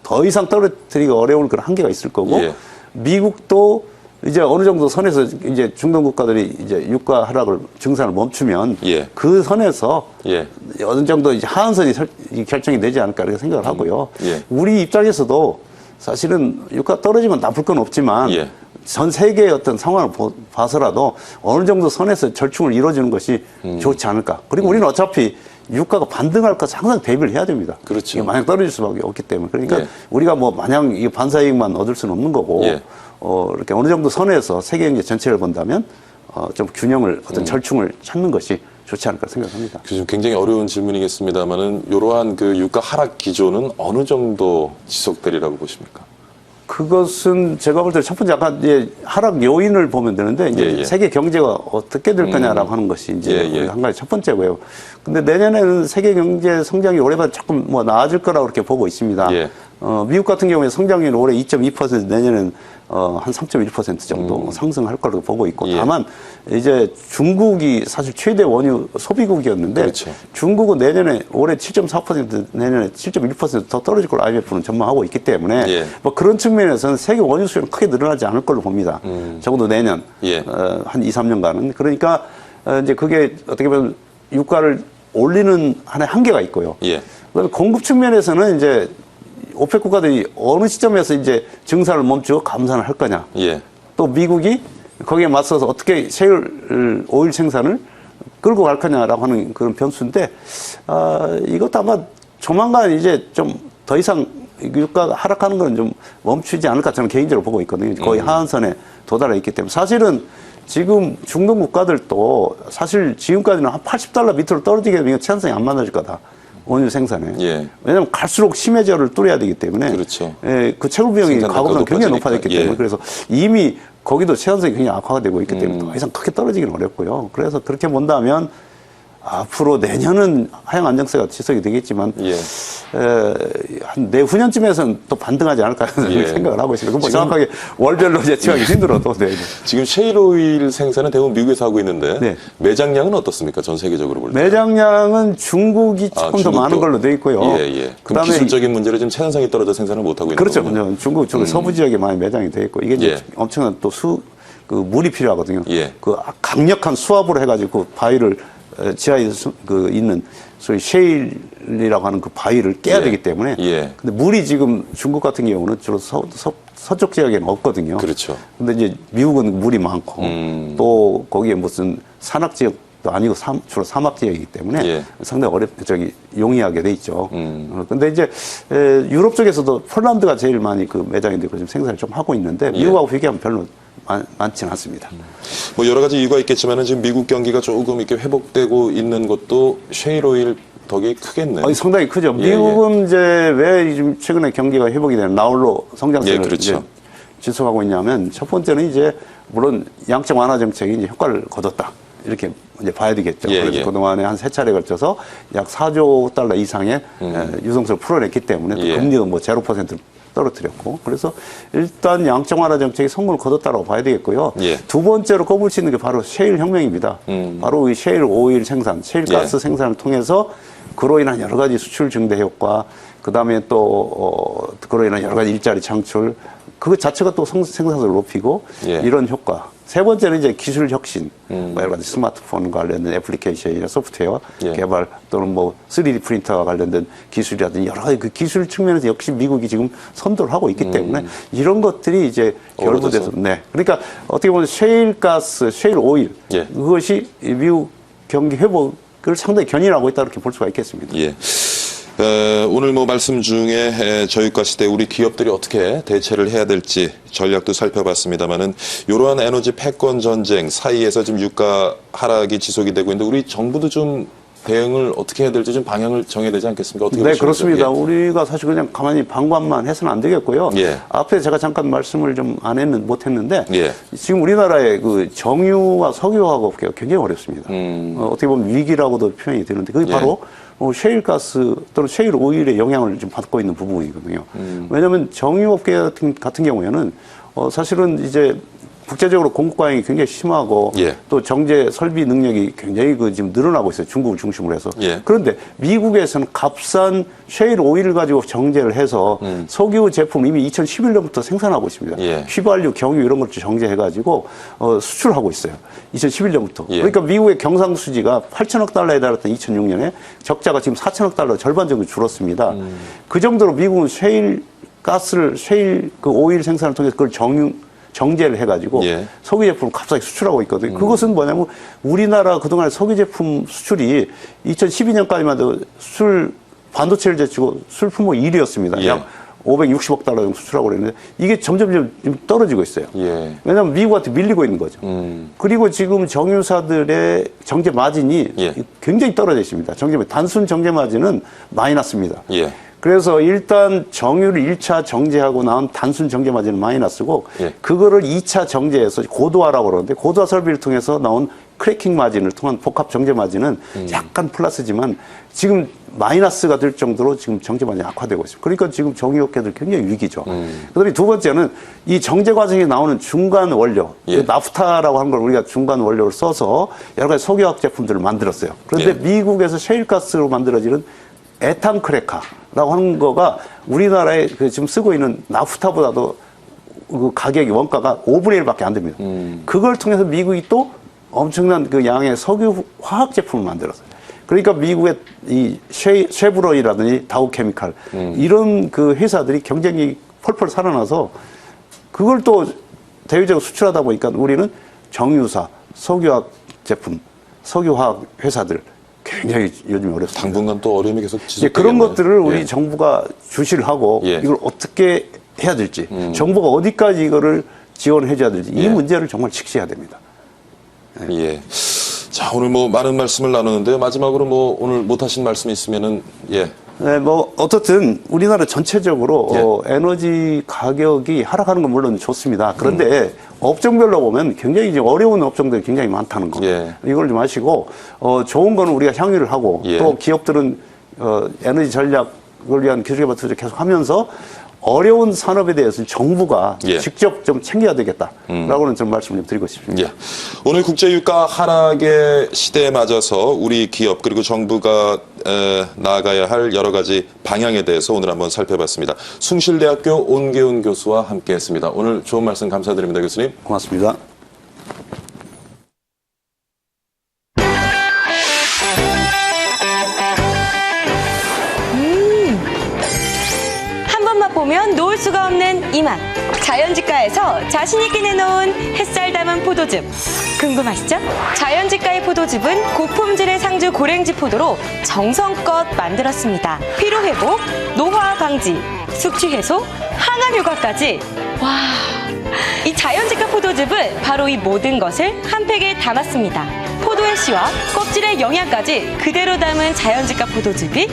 더 이상 떨어뜨리기가 어려운 그런 한계가 있을 거고 예. 미국도 이제 어느 정도 선에서 이제 중동 국가들이 이제 유가 하락을 증산을 멈추면 예. 그 선에서 예. 어느 정도 이제 하한선이 결정이 되지 않을까 이렇게 생각을 하고요. 예. 우리 입장에서도 사실은 유가 떨어지면 나쁠 건 없지만 예. 전 세계의 어떤 상황을 봐서라도 어느 정도 선에서 절충을 이루어주는 것이 좋지 않을까. 그리고 우리는 어차피 유가가 반등할까 항상 대비를 해야 됩니다. 그렇죠. 이게 마냥 떨어질 수밖에 없기 때문에. 그러니까 예. 우리가 뭐 마냥 이 반사이익만 얻을 수는 없는 거고 예. 이렇게 어느 정도 선에서 세계 경제 전체를 본다면 좀 균형을 어떤 절충을 찾는 것이 좋지 않을까 생각합니다. 지금 굉장히 어려운 질문이겠습니다만은 이러한 그 유가 하락 기조는 어느 정도 지속되리라고 보십니까? 그것은 제가 볼 때 첫 번째 아까 이제 하락 요인을 보면 되는데 이제 예, 예. 세계 경제가 어떻게 될 거냐라고 하는 것이 이제 예, 예. 한 가지 첫 번째고요. 근데 내년에는 세계 경제 성장이 올해보다 조금 뭐 나아질 거라고 그렇게 보고 있습니다. 예. 미국 같은 경우에 성장률 올해 2.2% 내년에는 한 3.1% 정도 상승할 거라고 보고 있고 예. 다만 이제 중국이 사실 최대 원유 소비국이었는데 그렇죠. 중국은 올해 7.4% 내년에 7.1% 더 떨어질 걸로 IMF는 전망하고 있기 때문에 예. 뭐 그런 측면에서는 세계 원유 수요는 크게 늘어나지 않을 걸로 봅니다. 적어도 내년 예. 한 2, 3년간은 그러니까 이제 그게 어떻게 보면 유가를 올리는 한의 한계가 있고요. 예. 그다음에 공급 측면에서는 이제 오펙 국가들이 어느 시점에서 이제 증산을 멈추고 감산을 할 거냐. 예. 또 미국이 거기에 맞서서 어떻게 셰일 오일 생산을 끌고 갈 거냐라고 하는 그런 변수인데, 이것도 아마 조만간 이제 좀 더 이상 유가가 하락하는 건 좀 멈추지 않을까 저는 개인적으로 보고 있거든요. 거의 하한선에 도달해 있기 때문에. 사실은 지금 중동 국가들도 사실 지금까지는 한 $80 밑으로 떨어지게 되면 생산성이 안 많아질 거다. 원유 생산에. 예. 왜냐하면 갈수록 심해져를 뚫어야 되기 때문에. 그렇죠. 그 채굴 비용이 생산 과거보다 단가가 굉장히 높아지니까. 높아졌기 때문에. 예. 그래서 이미 거기도 생산성이 굉장히 악화가 되고 있기 때문에 더 이상 크게 떨어지기는 어렵고요. 그래서 그렇게 본다면 앞으로 내년은 하향 안정세가 지속이 되겠지만 예. 한 내후년쯤에서는 또 반등하지 않을까 하는 예. 생각을 하고 있습니다. 뭐 정확하게 월별로 예측하기 힘들어도. 네. 지금 셰일 오일 생산은 대부분 미국에서 하고 있는데 네. 매장량은 어떻습니까? 전 세계적으로 볼 때. 매장량은 중국이 조금 더 중국도. 많은 걸로 돼 있고요. 예, 예. 그럼 그다음에 기술적인 문제로 지금 생산성이 떨어져 생산을 못 하고 있는 그렇죠. 거군요. 중국 서부 지역에 많이 매장이 돼 있고 이게 이제 예. 엄청난 또 물이 필요하거든요. 예. 그 강력한 수압으로 해가지고 바위를 지하에 있는 소위 셰일이라고 하는 그 바위를 깨야 예. 되기 때문에. 예. 근데 물이 지금 중국 같은 경우는 주로 서쪽 지역에는 없거든요. 그렇죠. 근데 이제 미국은 물이 많고 또 거기에 무슨 산악 지역도 아니고 주로 사막 지역이기 때문에 예. 상당히 용이하게 돼 있죠. 근데 이제 유럽 쪽에서도 폴란드가 제일 많이 그 매장이 되고 지금 생산을 좀 하고 있는데 미국하고 비교하면 별로 많지는 않습니다. 뭐 여러 가지 이유가 있겠지만은 지금 미국 경기가 조금 이렇게 회복되고 있는 것도 셰일 오일 덕이 크겠네요. 상당히 크죠. 예, 미국은 이제 왜 지금 최근에 경기가 회복이 되는 나홀로 성장세를 예, 그렇죠. 이제 지속하고 있냐면 첫 번째는 이제 물론 양적 완화 정책이 이제 효과를 거뒀다. 이렇게 이제 봐야 되겠죠. 예, 그래서 예. 그동안에 한 3차례에 걸쳐서 약 4조 달러 이상의 유동성을 풀어냈기 때문에 또 예. 금리도 뭐 0%를 떨어뜨렸고 그래서 일단 양적 완화 정책이 성공을 거뒀다고 봐야 되겠고요. 예. 두 번째로 꼽을 수 있는 게 바로 셰일 혁명입니다. 바로 이 셰일 오일 생산, 셰일 가스 예. 생산을 통해서 그로 인한 여러 가지 수출 증대 효과, 그 다음에 또 그로 인한 여러 가지 일자리 창출, 그것 자체가 또 생산성을 높이고 예. 이런 효과. 세 번째는 이제 기술 혁신, 뭐 여러 가지 스마트폰 관련된 애플리케이션이나 소프트웨어 예. 개발 또는 뭐 3D 프린터와 관련된 기술이라든지 여러 가지 그 기술 측면에서 역시 미국이 지금 선도를 하고 있기 때문에 이런 것들이 이제 결부돼서 네. 그러니까 어떻게 보면 셰일가스, 셰일 오일 예. 그것이 미국 경기 회복을 상당히 견인하고 있다 이렇게 볼 수가 있겠습니다. 예. 오늘 뭐 말씀 중에 저유가 시대 우리 기업들이 어떻게 대처를 해야 될지 전략도 살펴봤습니다만은 이러한 에너지 패권 전쟁 사이에서 지금 유가 하락이 지속이 되고 있는데 우리 정부도 좀 대응을 어떻게 해야 될지 좀 방향을 정해야 되지 않겠습니까? 어떻게 네, 보시는지요? 그렇습니다. 예. 우리가 사실 그냥 가만히 방관만 해서는 안 되겠고요. 예. 앞에 제가 잠깐 말씀을 좀 못 했는데 예. 지금 우리나라의 그 정유와 석유화학 업계가 굉장히 어렵습니다. 어떻게 보면 위기라고도 표현이 되는데 그게 바로 셰일가스 또는 셰일 오일의 영향을 좀 받고 있는 부분이거든요. 왜냐하면 정유업계 같은 경우에는 사실은 이제 국제적으로 공급 과잉이 굉장히 심하고 예. 또 정제 설비 능력이 굉장히 지금 늘어나고 있어요. 중국을 중심으로 해서. 예. 그런데 미국에서는 값싼 셰일 오일을 가지고 정제를 해서 석유 제품 이미 2011년부터 생산하고 있습니다. 예. 휘발유, 경유 이런 것들 정제해가지고 수출하고 있어요. 2011년부터. 예. 그러니까 미국의 경상수지가 8천억 달러에 달했던 2006년에 적자가 지금 4천억 달러 절반 정도 줄었습니다. 그 정도로 미국은 셰일 그 오일 생산을 통해서 그걸 정제를 해가지고 예. 석유 제품을 값싸게 수출하고 있거든요. 그것은 뭐냐면 우리나라 그동안 석유 제품 수출이 2012년까지만 해도 반도체를 제치고 수출 품목 1위였습니다. 예. 약 560억 달러 정도 수출하고 그랬는데 이게 점점 좀 떨어지고 있어요. 예. 왜냐하면 미국한테 밀리고 있는 거죠. 그리고 지금 정유사들의 정제 마진이 예. 굉장히 떨어져 있습니다. 단순 정제 마진은 마이너스입니다. 예. 그래서 일단 정유를 1차 정제하고 나온 단순 정제 마진은 마이너스고 예. 그거를 2차 정제해서 고도화라고 그러는데 고도화 설비를 통해서 나온 크래킹 마진을 통한 복합 정제 마진은 약간 플러스지만 지금 마이너스가 될 정도로 지금 정제 마진이 악화되고 있습니다. 그러니까 지금 정유업계들 굉장히 위기죠. 그다음에 두 번째는 이 정제 과정에 나오는 중간 원료, 예. 나프타라고 하는 걸 우리가 중간 원료를 써서 여러 가지 석유화학 제품들을 만들었어요. 그런데 예. 미국에서 셰일가스로 만들어지는 에탄 크래커라고 하는 거가 우리나라에 지금 쓰고 있는 나프타보다도 그 가격이 원가가 5분의 1밖에 안 됩니다. 그걸 통해서 미국이 또 엄청난 그 양의 석유 화학 제품을 만들었어요. 그러니까 미국의 이 쉐브론이라든지 다우케미칼 이런 그 회사들이 경쟁이 펄펄 살아나서 그걸 또 대외적으로 수출하다 보니까 우리는 정유사, 석유화학 제품, 석유화학 회사들 굉장히 요즘 어렵습니다. 당분간 또 어려움이 계속 지속되겠네요. 그런 것들을 우리 예. 정부가 주시를 하고 예. 이걸 어떻게 해야 될지 정부가 어디까지 이거를 지원해 줘야 될지 이 예. 문제를 정말 직시해야 됩니다. 예. 자, 오늘 뭐 많은 말씀을 나누는데요. 마지막으로 뭐 오늘 못하신 말씀이 있으면은, 예. 네, 뭐 어떻든 우리나라 전체적으로 에너지 가격이 하락하는 건 물론 좋습니다. 그런데 업종별로 보면 굉장히 이제 어려운 업종들이 굉장히 많다는 거. 예. 이걸 좀 아시고 좋은 거는 우리가 향유를 하고 예. 또 기업들은 에너지 전략을 위한 기술 개발 투자 계속 하면서 어려운 산업에 대해서는 정부가 예. 직접 좀 챙겨야 되겠다라고는 좀 말씀을 좀 드리고 싶습니다. 예. 오늘 국제유가 하락의 시대에 맞아서 우리 기업 그리고 정부가 나아가야 할 여러 가지 방향에 대해서 오늘 한번 살펴봤습니다. 숭실대학교 온계훈 교수와 함께했습니다. 오늘 좋은 말씀 감사드립니다, 교수님. 고맙습니다. 한 번만 보면 놓을 수가 없는 이 맛. 자연직가에서 자신있게 내놓은 햇살 담은 포도즙. 궁금하시죠? 자연직가의 포도즙은 고품질의 상주 고랭지 포도로 정성껏 만들었습니다. 피로회복, 노화 방지, 숙취 해소, 항암 효과까지. 와, 이 자연직가 포도즙은 바로 이 모든 것을 한 팩에 담았습니다. 포도의 씨와 껍질의 영양까지 그대로 담은 자연직가 포도즙이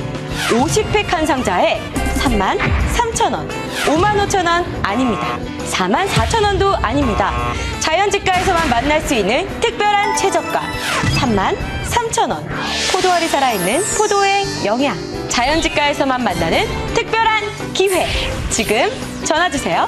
50팩 한 상자에 33,000원, 55,000원 아닙니다. 44,000원도 아닙니다. 자연직가에서만 만날 수 있는 특별한 최저가 33,000원. 포도알이 살아있는 포도의 영양. 자연직가에서만 만나는 특별한 기회. 지금 전화주세요.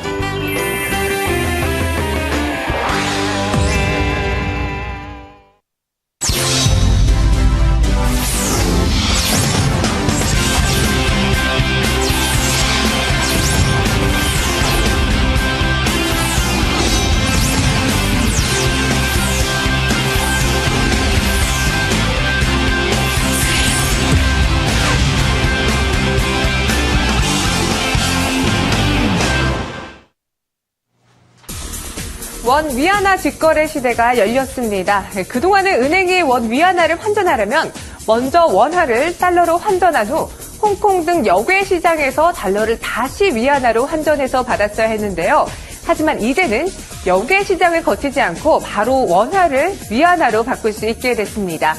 원 위안화 직거래 시대가 열렸습니다. 그동안은 은행이 원 위안화를 환전하려면 먼저 원화를 달러로 환전한 후 홍콩 등 역외 시장에서 달러를 다시 위안화로 환전해서 받았어야 했는데요. 하지만 이제는 역외 시장을 거치지 않고 바로 원화를 위안화로 바꿀 수 있게 됐습니다.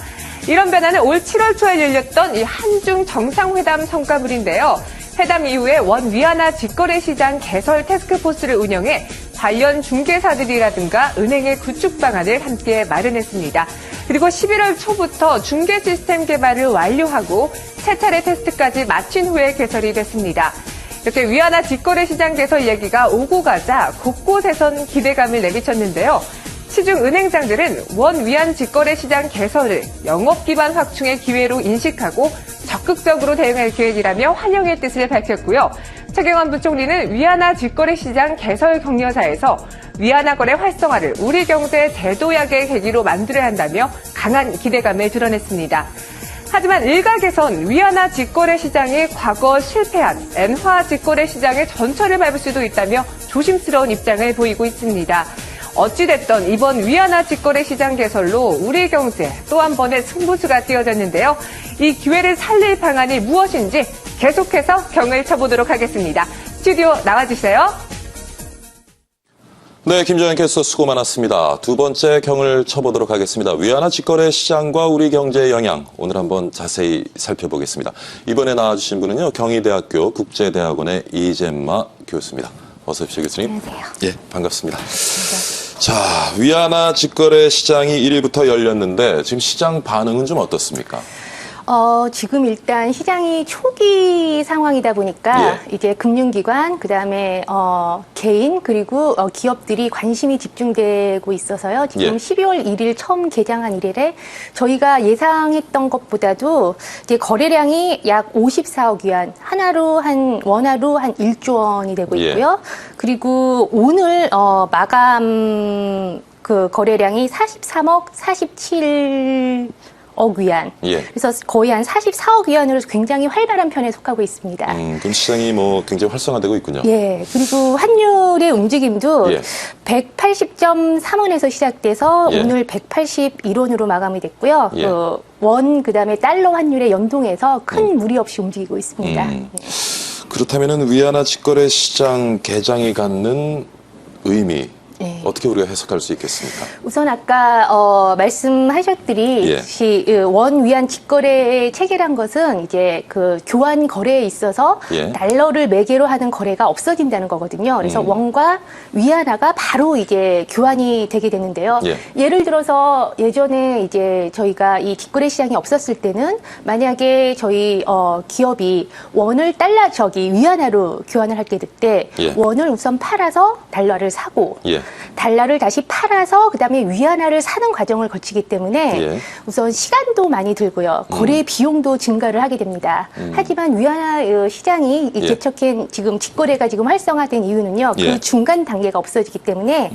이런 변화는 올 7월 초에 열렸던 이 한중 정상회담 성과물인데요. 회담 이후에 원 위안화 직거래 시장 개설 태스크포스를 운영해 관련 중개사들이라든가 은행의 구축 방안을 함께 마련했습니다. 그리고 11월 초부터 중개 시스템 개발을 완료하고 세 차례 테스트까지 마친 후에 개설이 됐습니다. 이렇게 위안화 직거래 시장 개설 얘기가 오고 가자 곳곳에선 기대감을 내비쳤는데요. 시중 은행장들은 원 위안 직거래 시장 개설을 영업 기반 확충의 기회로 인식하고 적극적으로 대응할 계획이라며 환영의 뜻을 밝혔고요. 최경환 부총리는 위안화 직거래 시장 개설 격려사에서 위안화 거래 활성화를 우리 경제 재도약의 계기로 만들어야 한다며 강한 기대감을 드러냈습니다. 하지만 일각에선 위안화 직거래 시장이 과거 실패한 엔화 직거래 시장의 전철을 밟을 수도 있다며 조심스러운 입장을 보이고 있습니다. 어찌됐든 이번 위안화 직거래 시장 개설로 우리 경제 또 한 번의 승부수가 띄어졌는데요. 이 기회를 살릴 방안이 무엇인지 계속해서 경을 쳐보도록 하겠습니다. 스튜디오 나와주세요. 네, 김정현 캐스터 수고 많았습니다. 두 번째 경을 쳐보도록 하겠습니다. 위안화 직거래 시장과 우리 경제의 영향, 오늘 한번 자세히 살펴보겠습니다. 이번에 나와주신 분은요, 경희대학교 국제대학원의 이젠마 교수입니다. 어서 오십시오, 교수님. 안녕하세요. 예, 반갑습니다. 자, 위안화 직거래 시장이 1일부터 열렸는데 지금 시장 반응은 좀 어떻습니까? 지금 일단 시장이 초기 상황이다 보니까 이제 금융기관, 그다음에 개인 그리고 기업들이 관심이 집중되고 있어서요. 지금 12월 1일 처음 개장한 이래에 저희가 예상했던 것보다도 이제 거래량이 약 54억 위안, 원화로 한 1조 원이 되고 있고요. 그리고 오늘 마감 그 거래량이 43억 47억 위안. 그래서 거의 한 44억 위안으로 굉장히 활발한 편에 속하고 있습니다. 그럼 시장이 뭐 굉장히 활성화되고 있군요. 예. 그리고 환율의 움직임도 180.3원에서 시작돼서 오늘 181원으로 마감이 됐고요. 그다음에 달러 환율의 연동해서 큰 무리 없이 움직이고 있습니다. 그렇다면은 위안화 직거래 시장 개장이 갖는 의미, 어떻게 우리가 해석할 수 있겠습니까? 우선 아까 말씀하셨듯이 원 위안 직거래 체계란 것은 이제 그 교환 거래에 있어서 달러를 매개로 하는 거래가 없어진다는 거거든요. 그래서 원과 위안화가 바로 이제 교환이 되게 되는데요. 예를 들어서 예전에 이제 저희가 이 직거래 시장이 없었을 때는 만약에 저희 기업이 원을 위안화로 교환을 할 때 원을 우선 팔아서 달러를 사고 달러를 다시 팔아서 그다음에 위안화를 사는 과정을 거치기 때문에 우선 시간도 많이 들고요. 거래 비용도 증가를 하게 됩니다. 하지만 위안화 시장이 개척한 지금 직거래가 지금 활성화된 이유는요. 그 중간 단계가 없어지기 때문에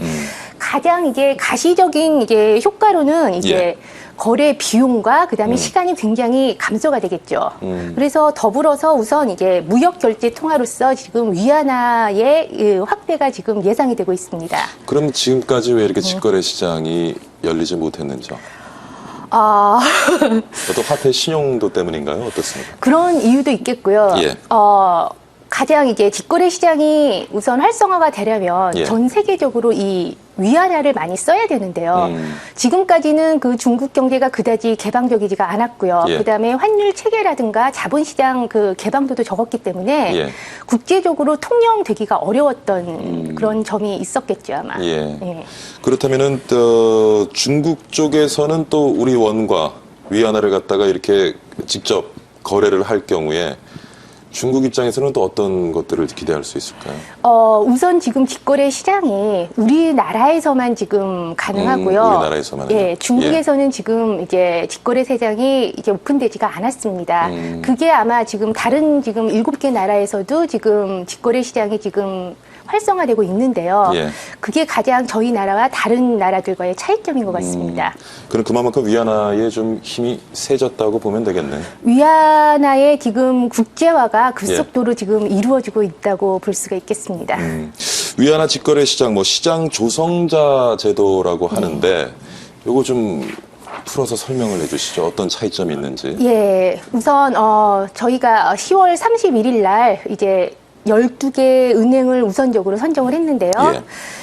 가장 이제 가시적인 이제 효과로는 이제 거래 비용과 그다음에 시간이 굉장히 감소가 되겠죠. 그래서 더불어서 우선 이제 무역 결제 통화로서 지금 위안화의 확대가 지금 예상이 되고 있습니다. 그럼 지금까지 왜 이렇게 직거래 시장이 열리지 못했는지요? 어떤 화폐 신용도 때문인가요? 어떻습니까? 그런 이유도 있겠고요. 가장 이제 직거래 시장이 우선 활성화가 되려면 전 세계적으로 이 위안화를 많이 써야 되는데요. 지금까지는 그 중국 경제가 그다지 개방적이지가 않았고요. 그다음에 환율 체계라든가 자본시장 그 개방도도 적었기 때문에 국제적으로 통용되기가 어려웠던 그런 점이 있었겠죠, 아마. 그렇다면은 중국 쪽에서는 또 우리 원과 위안화를 갖다가 이렇게 직접 거래를 할 경우에 중국 입장에서는 또 어떤 것들을 기대할 수 있을까요? 우선 지금 직거래 시장이 우리나라에서만 지금 가능하고요. 우리나라에서만. 중국에서는 지금 이제 직거래 시장이 이제 오픈되지가 않았습니다. 그게 아마 지금 다른 지금 7개 나라에서도 지금 직거래 시장이 지금 활성화되고 있는데요. 그게 가장 저희 나라와 다른 나라들과의 차이점인 것 같습니다. 그럼 그만큼 위안화에 좀 힘이 세졌다고 보면 되겠네요. 위안화의 지금 국제화가 급속도로 지금 이루어지고 있다고 볼 수가 있겠습니다. 위안화 직거래 시장, 뭐 시장 조성자 제도라고 하는데 요거 좀 풀어서 설명을 해주시죠. 어떤 차이점이 있는지. 예, 우선 저희가 10월 31일 날 이제 12개 은행을 우선적으로 선정을 했는데요. 예.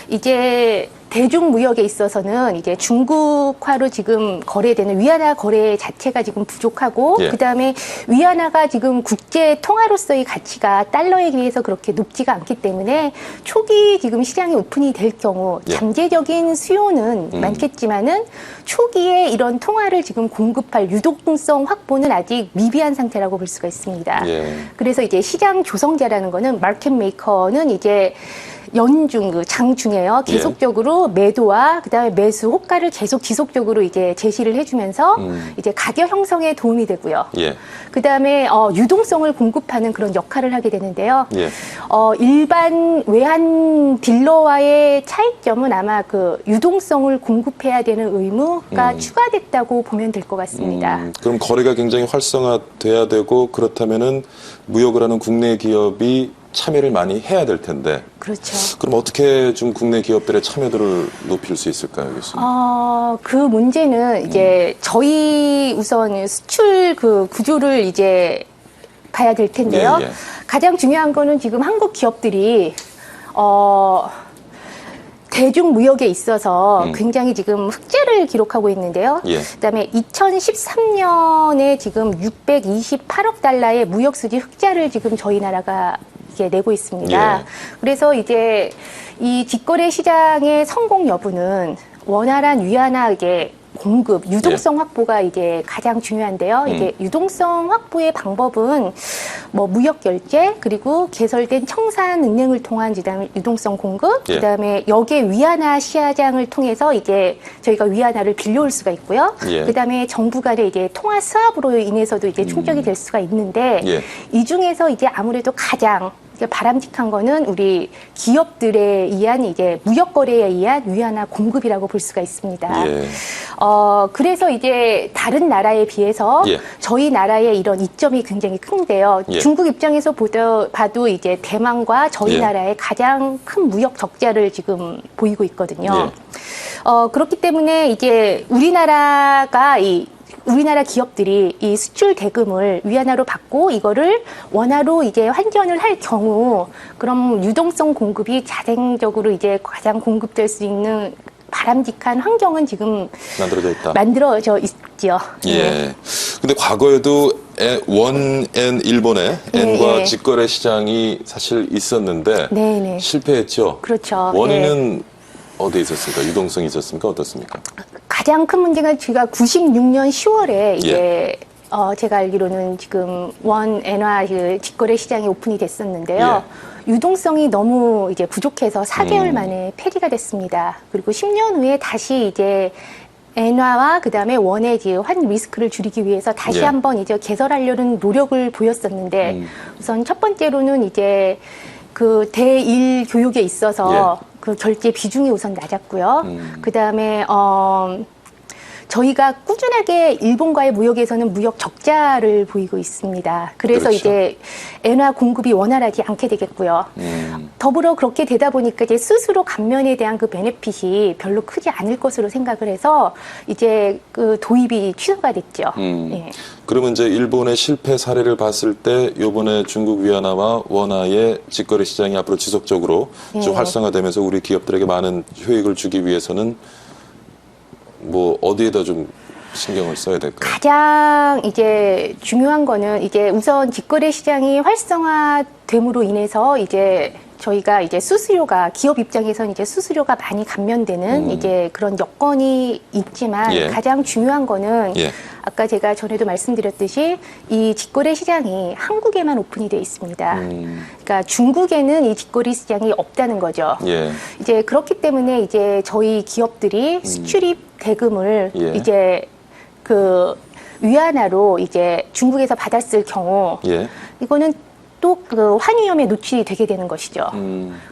이제 대중무역에 있어서는 이제 중국화로 지금 거래되는 위안화 거래 자체가 지금 부족하고, 예. 그다음에 위안화가 지금 국제 통화로서의 가치가 달러에 비해서 그렇게 높지가 않기 때문에 초기 지금 시장이 오픈이 될 경우 예. 잠재적인 수요는 많겠지만은 초기에 이런 통화를 지금 공급할 유동성 확보는 아직 미비한 상태라고 볼 수가 있습니다. 예. 그래서 이제 시장 조성자라는 거는 마켓 메이커는 이제 연중 그 장중에요. 계속적으로 매도와 그다음에 매수 호가를 계속 지속적으로 이제 제시를 해주면서 이제 가격 형성에 도움이 되고요. 예. 그다음에 유동성을 공급하는 그런 역할을 하게 되는데요. 예. 일반 외환 딜러와의 차이점은 아마 그 유동성을 공급해야 되는 의무가 추가됐다고 보면 될 것 같습니다. 그럼 거래가 굉장히 활성화돼야 되고 그렇다면은 무역을 하는 국내 기업이 참여를 많이 해야 될 텐데. 그렇죠. 그럼 어떻게 좀 국내 기업들의 참여도를 높일 수 있을까요, 교수님? 그 문제는 이제 저희 우선 수출 그 구조를 이제 봐야 될 텐데요. 예, 예. 가장 중요한 거는 지금 한국 기업들이 대중무역에 있어서 굉장히 지금 흑자를 기록하고 있는데요. 예. 그다음에 2013년에 지금 628억 달러의 무역수지 흑자를 지금 저희 나라가 이제 내고 있습니다. 예. 그래서 이제 이 직거래 시장의 성공 여부는 원활한 위안화 이게 공급, 유동성 확보가 이제 가장 중요한데요. 이게 유동성 확보의 방법은 뭐 무역 결제, 그리고 개설된 청산 은행을 통한 유동성 공급, 예. 그다음에 역의 위안화 시장을 통해서 이제 저희가 위안화를 빌려올 수가 있고요. 예. 그다음에 정부 간의 이제 통화 수합으로 인해서도 이제 충족이 될 수가 있는데 예. 이 중에서 이제 아무래도 가장 바람직한 거는 우리 기업들에 의한 이제 무역 거래에 의한 위안화 공급이라고 볼 수가 있습니다. 예. 그래서 이제 다른 나라에 비해서 예. 저희 나라의 이런 이점이 굉장히 큰데요. 예. 중국 입장에서 봐도 이제 대만과 저희 예. 나라의 가장 큰 무역 적자를 지금 보이고 있거든요. 예. 그렇기 때문에 이제 우리나라 기업들이 이 수출 대금을 위안화로 받고 이거를 원화로 이제 환전을 할 경우, 그럼 유동성 공급이 자생적으로 이제 가장 공급될 수 있는 바람직한 환경은 지금 만들어져 있죠. 예. 근데 과거에도 원엔 일본의 엔과 예. 직거래 시장이 사실 있었는데 네네. 실패했죠. 그렇죠. 원인은 어디에 있었습니까? 유동성이 있었습니까? 어떻습니까? 가장 큰 문제가 제가 96년 10월에 이제 제가 알기로는 지금 원 엔화 그 직거래 시장이 오픈이 됐었는데요. 유동성이 너무 이제 부족해서 4개월 만에 폐지가 됐습니다. 그리고 10년 후에 다시 이제 엔화와 그다음에 원의 이제 환 리스크를 줄이기 위해서 다시 한번 이제 개설하려는 노력을 보였었는데 우선 첫 번째로는 이제 그 대일 교육에 있어서 그 결제 비중이 우선 낮았고요. 그다음에 저희가 꾸준하게 일본과의 무역에서는 무역 적자를 보이고 있습니다. 그래서 그렇죠. 이제 엔화 공급이 원활하지 않게 되겠고요. 더불어 그렇게 되다 보니까 이제 스스로 감면에 대한 그 베네핏이 별로 크지 않을 것으로 생각을 해서 이제 그 도입이 취소가 됐죠. 예. 그러면 이제 일본의 실패 사례를 봤을 때 이번에 중국 위안화와 원화의 직거래 시장이 앞으로 지속적으로 좀 활성화되면서 우리 기업들에게 많은 효익을 주기 위해서는 뭐 어디에다 좀 신경을 써야 될까요? 가장 이제 중요한 거는 이제 우선 직거래 시장이 활성화됨으로 인해서 이제 저희가 이제 수수료가 기업 입장에서는 이제 수수료가 많이 감면되는 이제 그런 여건이 있지만 가장 중요한 거는 아까 제가 전에도 말씀드렸듯이 이 직거래 시장이 한국에만 오픈이 돼 있습니다. 그러니까 중국에는 이 직거래 시장이 없다는 거죠. 이제 그렇기 때문에 이제 저희 기업들이 수출입 대금을 이제 그 위안화로 이제 중국에서 받았을 경우 이거는 또 그 환위험에 노출이 되게 되는 것이죠.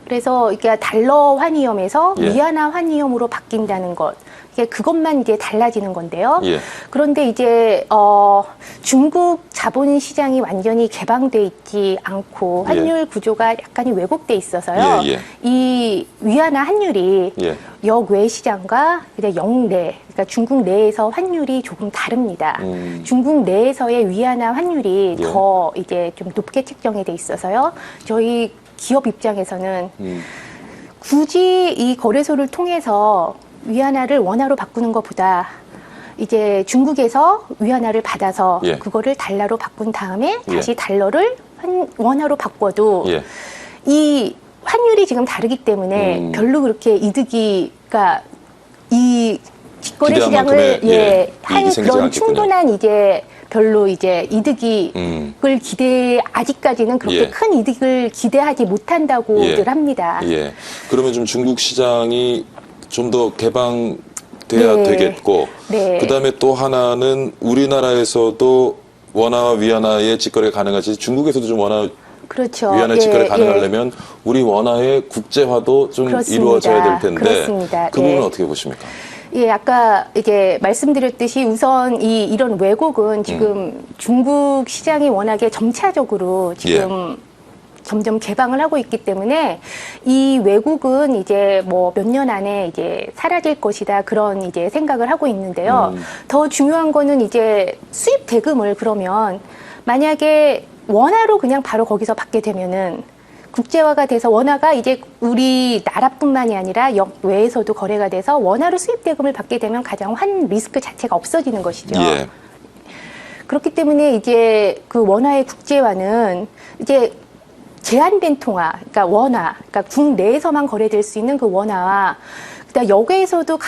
그래서 이게 달러 환위험에서 위안화 환위험으로 바뀐다는 것. 그것만 이제 달라지는 건데요. 예. 그런데 이제 중국 자본 시장이 완전히 개방돼 있지 않고 환율 구조가 약간이 왜곡돼 있어서요. 이 위안화 환율이 역외 시장과 영내, 그러니까 중국 내에서 환율이 조금 다릅니다. 중국 내에서의 위안화 환율이 더 이제 좀 높게 책정이 돼 있어서요. 저희 기업 입장에서는 굳이 이 거래소를 통해서 위안화를 원화로 바꾸는 것보다 이제 중국에서 위안화를 받아서 그거를 달러로 바꾼 다음에 다시 달러를 원화로 바꿔도 이 환율이 지금 다르기 때문에 별로 그렇게 이득이, 그러니까 이 직거래 시장을 한 그런 충분한 이제 별로 이제 이득을 아직까지는 그렇게 큰 이득을 기대하지 못한다고들 합니다. 그러면 좀 중국 시장이 좀 더 개방돼야 되겠고, 그다음에 또 하나는 우리나라에서도 원화와 위안화의 직거래가 가능하지 중국에서도 좀 원화 그렇죠. 위안화 직거래 가능하려면 우리 원화의 국제화도 좀 이루어져야 될 텐데 그 부분은 어떻게 보십니까? 아까 이게 말씀드렸듯이 우선 이런 왜곡은 지금 중국 시장이 워낙에 점차적으로 지금 점점 개방을 하고 있기 때문에 이 왜곡은 이제 뭐 몇 년 안에 이제 사라질 것이다 그런 이제 생각을 하고 있는데요. 더 중요한 거는 이제 수입 대금을 그러면 만약에 원화로 그냥 바로 거기서 받게 되면은 국제화가 돼서 원화가 이제 우리나라뿐만이 아니라 역외에서도 거래가 돼서 원화로 수입 대금을 받게 되면 가장 환 리스크 자체가 없어지는 것이죠. 그렇기 때문에 이제 그 원화의 국제화는 이제 제한된 통화, 그러니까 원화, 그러니까 국내에서만 거래될 수 있는 그 원화와 그다음 역외에서도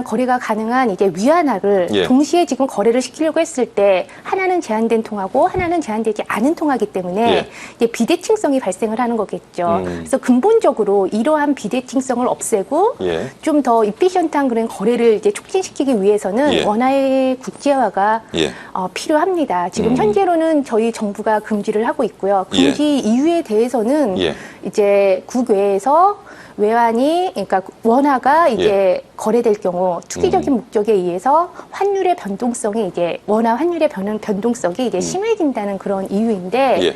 거래가 가능한 이제 위안화를 동시에 지금 거래를 시키려고 했을 때 하나는 제한된 통화고 하나는 제한되지 않은 통화이기 때문에 이제 비대칭성이 발생을 하는 거겠죠. 그래서 근본적으로 이러한 비대칭성을 없애고 좀 더 이피션트한 그런 거래를 이제 촉진시키기 위해서는 원화의 국제화가 필요합니다. 지금 현재로는 저희 정부가 금지를 하고 있고요. 금지 이유에 대해서는 이제 국외에서 외환이, 그러니까 원화가 이제 거래될 경우 투기적인 목적에 의해서 환율의 변동성이 이제 원화 환율의 변동성이 이제 심해진다는 그런 이유인데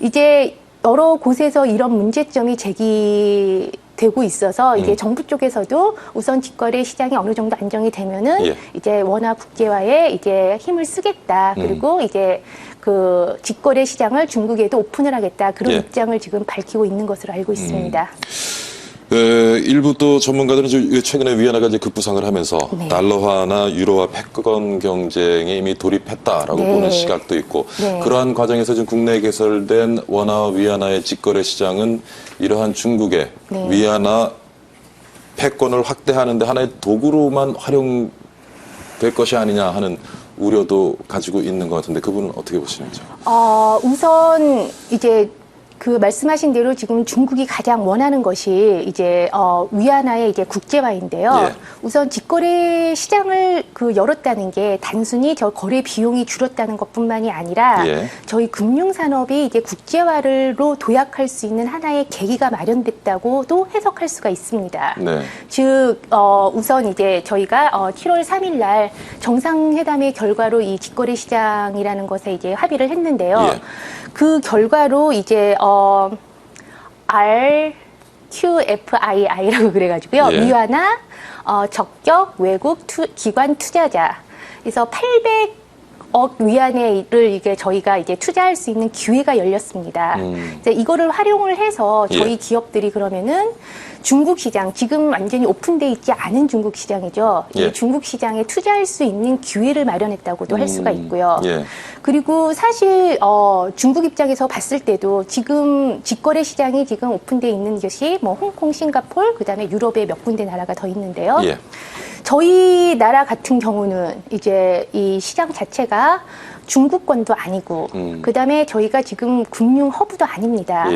이제 여러 곳에서 이런 문제점이 제기되고 있어서 이제 정부 쪽에서도 우선 직거래 시장이 어느 정도 안정이 되면은 이제 원화 국제화에 이제 힘을 쓰겠다. 그리고 이제 그 직거래 시장을 중국에도 오픈을 하겠다. 그런 입장을 지금 밝히고 있는 것으로 알고 있습니다. 일부 또 전문가들은 최근에 위안화가 이제 급부상을 하면서 달러화나 유로화 패권 경쟁에 이미 돌입했다라고 보는 시각도 있고 그러한 과정에서 지금 국내에 개설된 원화와 위안화의 직거래 시장은 이러한 중국의 위안화 패권을 확대하는 데 하나의 도구로만 활용될 것이 아니냐 하는 우려도 가지고 있는 것 같은데 그분은 어떻게 보시는지요? 우선 이제 그 말씀하신 대로 지금 중국이 가장 원하는 것이 이제 위안화의 이제 국제화인데요. 우선 직거래 시장을 열었다는 게 단순히 저 거래 비용이 줄었다는 것뿐만이 아니라 저희 금융 산업이 이제 국제화로 도약할 수 있는 하나의 계기가 마련됐다고도 해석할 수가 있습니다. 즉 우선 이제 저희가 7월 3일 날 정상회담의 결과로 이 직거래 시장이라는 것에 이제 합의를 했는데요. 그 결과로 이제 RQFII라고 그래가지고요. 위안화 적격 외국 기관 투자자. 그래서 800억 위안화를 이게 저희가 이제 투자할 수 있는 기회가 열렸습니다. 이제 이거를 활용을 해서 저희 기업들이 그러면은 중국 시장, 지금 완전히 오픈돼 있지 않은 중국 시장이죠. 이 중국 시장에 투자할 수 있는 기회를 마련했다고도 할 수가 있고요. 그리고 사실 중국 입장에서 봤을 때도 지금 직거래 시장이 지금 오픈돼 있는 것이 뭐 홍콩, 싱가포르, 그다음에 유럽의 몇 군데 나라가 더 있는데요. 저희 나라 같은 경우는 이제 이 시장 자체가 중국권도 아니고 그다음에 저희가 지금 금융 허브도 아닙니다.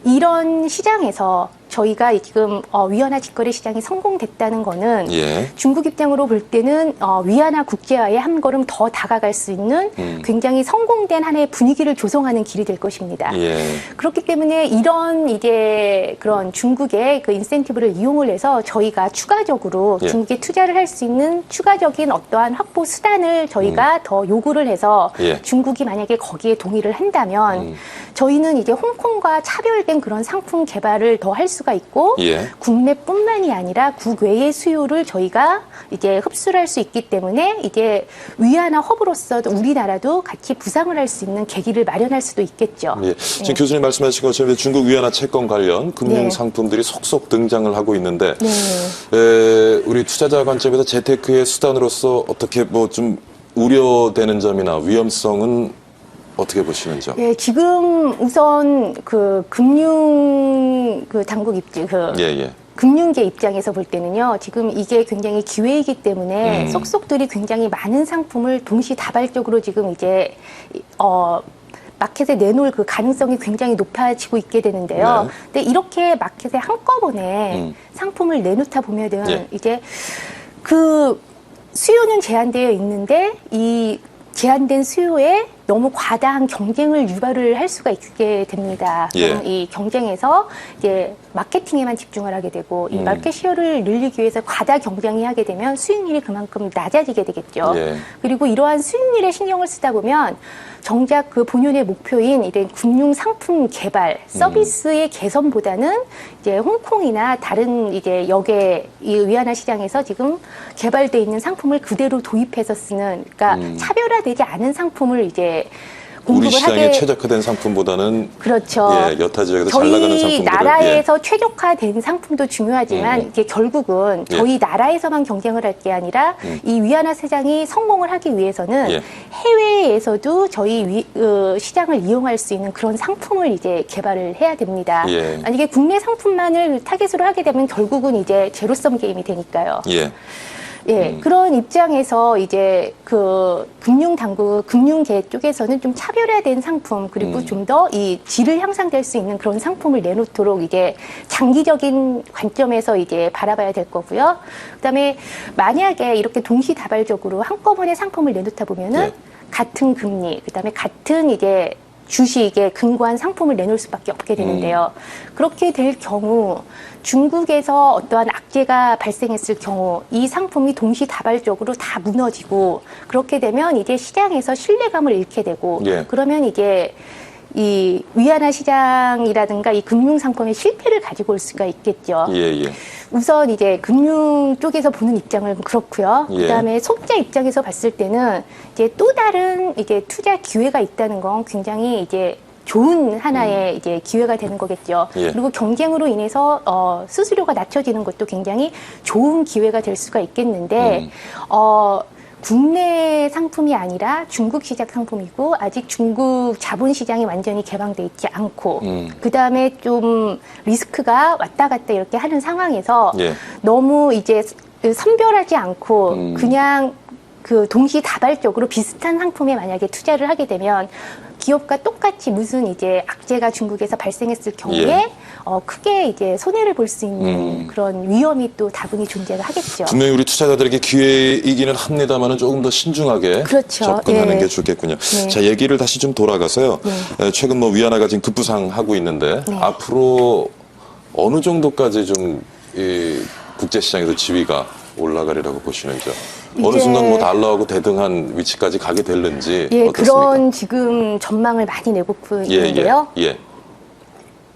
이런 시장에서 저희가 지금 위안화 직거래 시장이 성공됐다는 거는 예. 중국 입장으로 볼 때는 위안화 국제화에 한 걸음 더 다가갈 수 있는 굉장히 성공된 하나의 분위기를 조성하는 길이 될 것입니다. 예. 그렇기 때문에 이런 이제 그런 중국의 그 인센티브를 이용을 해서 저희가 추가적으로 예. 중국에 투자를 할 수 있는 추가적인 어떠한 확보 수단을 저희가 더 요구를 해서 예. 중국이 만약에 거기에 동의를 한다면 저희는 이제 홍콩과 차별된 그런 상품 개발을 더 할 수가 있고 예. 국내뿐만이 아니라 국외의 수요를 저희가 이제 흡수를 할 수 있기 때문에 이제 위안화 허브로서 우리나라도 같이 부상을 할 수 있는 계기를 마련할 수도 있겠죠. 예. 지금 교수님 말씀하신 것처럼 중국 위안화 채권 관련 금융 네. 상품들이 속속 등장을 하고 있는데 네. 우리 투자자 관점에서 재테크의 수단으로서 어떻게 뭐 좀 우려되는 점이나 위험성은 어떻게 보시는지요? 예, 지금 우선 그 금융 그 당국 입장 예. 금융계 입장에서 볼 때는요, 지금 이게 굉장히 기회이기 때문에 속속들이 굉장히 많은 상품을 동시다발적으로 지금 이제 마켓에 내놓을 그 가능성이 굉장히 높아지고 있게 되는데요. 네. 근데 이렇게 마켓에 한꺼번에 상품을 내놓다 보면은 예. 이제 그 수요는 제한되어 있는데 이 제한된 수요에 너무 과다한 경쟁을 유발을 할 수가 있게 됩니다. 예. 그럼 이 경쟁에서 이제 마케팅에만 집중을 하게 되고 이 마켓 시어를 늘리기 위해서 과다 경쟁이 하게 되면 수익률이 그만큼 낮아지게 되겠죠. 예. 그리고 이러한 수익률에 신경을 쓰다 보면 정작 그 본연의 목표인 이런 금융 상품 개발, 서비스의 개선보다는 이제 홍콩이나 다른 이제 역의 이 위안화 시장에서 지금 개발돼 있는 상품을 그대로 도입해서 쓰는, 그러니까 차별화되지 않은 상품을 이제 우리 공급을 시장에 하게. 최적화된 상품보다는 그렇죠. 예, 여타 지역에서 잘 나가는 저희 상품들은 나라에서 최적화된 상품도 중요하지만 이게 결국은 예. 저희 나라에서만 경쟁을 할 게 아니라 이 위안화 시장이 성공을 하기 위해서는 예. 해외에서도 저희 시장을 이용할 수 있는 그런 상품을 이제 개발을 해야 됩니다. 예. 만약에 국내 상품만을 타겟으로 하게 되면 결국은 이제 제로섬 게임이 되니까요. 예. 예, 그런 입장에서 이제 그 금융당국, 금융계 쪽에서는 좀 차별화된 상품, 그리고 좀 더 이 질을 향상될 수 있는 그런 상품을 내놓도록 이제 장기적인 관점에서 이제 바라봐야 될 거고요. 그 다음에 만약에 이렇게 동시다발적으로 한꺼번에 상품을 내놓다 보면은 네. 같은 금리, 그 다음에 같은 이제 주식에 근거한 상품을 내놓을 수밖에 없게 되는데요. 그렇게 될 경우 중국에서 어떠한 악재가 발생했을 경우 이 상품이 동시다발적으로 다 무너지고 그렇게 되면 이제 시장에서 신뢰감을 잃게 되고 예. 그러면 이제 이 위안화 시장이라든가 이 금융상품의 실패를 가지고 올 수가 있겠죠. 예. 우선 이제 금융 쪽에서 보는 입장은 그렇고요. 예. 그다음에 소비자 입장에서 봤을 때는 이제 또 다른 이제 투자 기회가 있다는 건 굉장히 이제 좋은 하나의 이제 기회가 되는 거겠죠. 예. 그리고 경쟁으로 인해서 수수료가 낮춰지는 것도 굉장히 좋은 기회가 될 수가 있겠는데 국내 상품이 아니라 중국 시장 상품이고 아직 중국 자본 시장이 완전히 개방돼 있지 않고 그다음에 좀 리스크가 왔다 갔다 이렇게 하는 상황에서 예. 너무 이제 선별하지 않고 그냥 그 동시다발적으로 비슷한 상품에 만약에 투자를 하게 되면 기업과 똑같이 무슨 이제 악재가 중국에서 발생했을 경우에 예. 크게 이제 손해를 볼 수 있는 그런 위험이 또 다분히 존재를 하겠죠. 분명히 우리 투자자들에게 기회이기는 합니다만은 조금 더 신중하게 그렇죠. 접근하는 예. 게 좋겠군요. 네. 자, 얘기를 다시 좀 돌아가서요. 최근 뭐 위안화가 지금 급부상하고 있는데 네. 앞으로 어느 정도까지 좀 이 국제시장에서 지위가 올라가리라고 보시는지요? 어느 이제- 순간 뭐 달러하고 대등한 위치까지 가게 될는지 예, 어떻습니까? 그런 지금 전망을 많이 내고픈 있는데요. 예.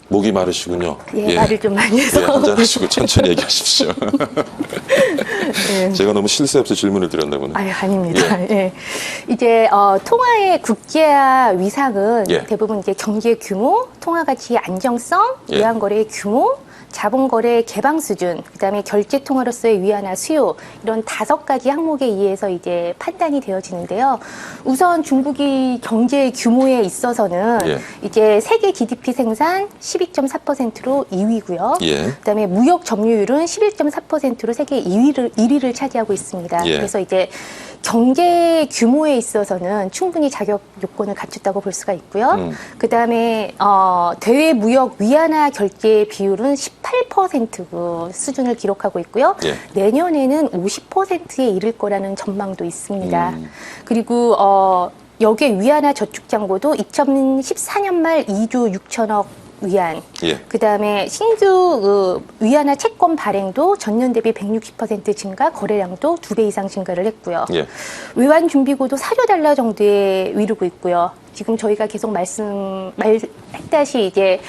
목이 마르시군요. 예, 말을 좀 많이 해서. 예, 한잔하시고 천천히 얘기하십시오. 제가 너무 실수 없이 질문을 드렸나보네. 아유, 아닙니다. 예. 이제 통화의 국제화 위상은 예. 대부분 이제 경제 규모, 통화 가치의 안정성, 예. 외환 거래의 규모, 자본거래 개방 수준, 그다음에 결제 통화로서의 위안화 수요 이런 5가지 항목에 의해서 이제 판단이 되어지는데요. 우선 중국이 경제 규모에 있어서는 예. 이제 세계 GDP 생산 12.4%로 2위고요. 예. 그다음에 무역 점유율은 11.4%로 세계 1위를 차지하고 있습니다. 예. 그래서 이제 경제 규모에 있어서는 충분히 자격 요건을 갖췄다고 볼 수가 있고요. 그다음에 대외 무역 위안화 결제 비율은 18% 수준을 기록하고 있고요. 예. 내년에는 50%에 이를 거라는 전망도 있습니다. 그리고 여기에 위안화 저축 잔고도 2014년 말 2조 6천억 위안. 예. 그다음에 신규 위안화 채권 발행도 전년 대비 160% 증가, 거래량도 2배 이상 증가를 했고요. 예. 외환 준비고도 4조 달러 정도에 이르고 있고요. 지금 저희가 계속 말했다시 이제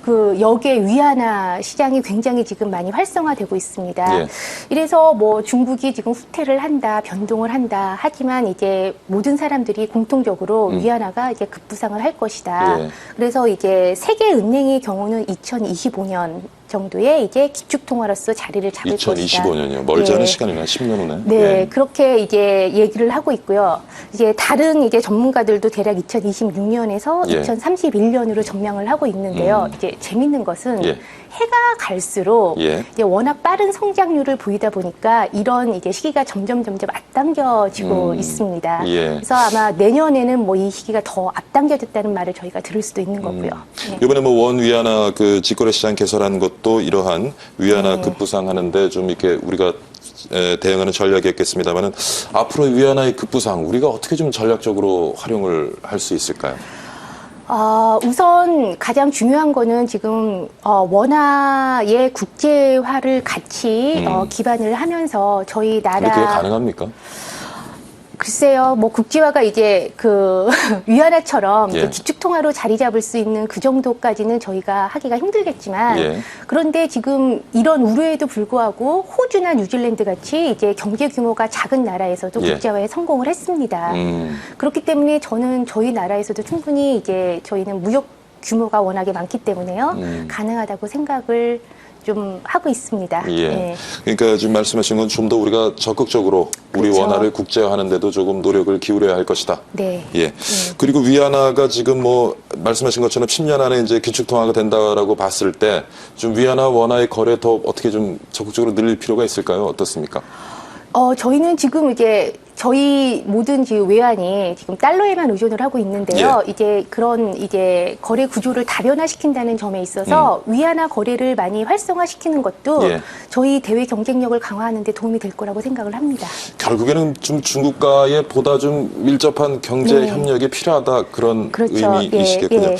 그 역의 위안화 시장이 굉장히 지금 많이 활성화되고 있습니다. 예. 이래서 뭐 중국이 지금 후퇴를 한다, 변동을 한다. 하지만 이제 모든 사람들이 공통적으로 위안화가 이제 급부상을 할 것이다. 예. 그래서 이제 세계은행의 경우는 2025년 정도에 이제 기축통화로서 자리를 잡을 것이다. 2025년이요. 멀지 않은 네. 시간이나 10년 후네. 네, 예. 그렇게 이제 얘기를 하고 있고요. 이제 다른 이제 전문가들도 대략 2026년에서 예. 2031년으로 전망을 하고 있는데요. 이제 재밌는 것은 예. 해가 갈수록 예. 이제 워낙 빠른 성장률을 보이다 보니까 이런 이제 시기가 점점 앞당겨지고 있습니다. 예. 그래서 아마 내년에는 뭐 이 시기가 더 앞당겨졌다는 말을 저희가 들을 수도 있는 거고요. 네. 이번에 뭐 원 위안화 그 직거래 시장 개설한 것도 이러한 위안화 급부상하는데 좀 이렇게 우리가 대응하는 전략이었겠습니다만은 앞으로 위안화의 급부상 우리가 어떻게 좀 전략적으로 활용을 할 수 있을까요? 우선 가장 중요한 거는 지금 원화의 국제화를 같이 기반을 하면서 저희 나라 근데 그게 가능합니까? 글쎄요, 뭐 국제화가 이제 그 위안화처럼 예. 기축통화로 자리 잡을 수 있는 그 정도까지는 저희가 하기가 힘들겠지만 예. 그런데 지금 이런 우려에도 불구하고 호주나 뉴질랜드 같이 이제 경제 규모가 작은 나라에서도 예. 국제화에 성공을 했습니다. 그렇기 때문에 저는 저희 나라에서도 충분히 이제 저희는 무역 규모가 워낙에 많기 때문에요. 가능하다고 생각을 좀 하고 있습니다. 예. 네. 그러니까 지금 말씀하신 건 좀 더 우리가 적극적으로 우리 그렇죠. 원화를 국제화하는데도 조금 노력을 기울여야 할 것이다. 네. 예. 그리고 위안화가 지금 뭐 말씀하신 것처럼 10년 안에 이제 기축통화가 된다라고 봤을 때 좀 위안화 원화의 거래 더 어떻게 좀 적극적으로 늘릴 필요가 있을까요? 어떻습니까? 저희는 지금 이제 저희 모든 지금 외환이 지금 달러에만 의존을 하고 있는데요. 예. 이제 그런 이제 거래 구조를 다변화시킨다는 점에 있어서 위안화 거래를 많이 활성화시키는 것도 예. 저희 대외 경쟁력을 강화하는 데 도움이 될 거라고 생각을 합니다. 결국에는 좀 중국과의 보다 좀 밀접한 경제 네. 협력이 필요하다 그런 그렇죠. 의미이시겠군요. 예.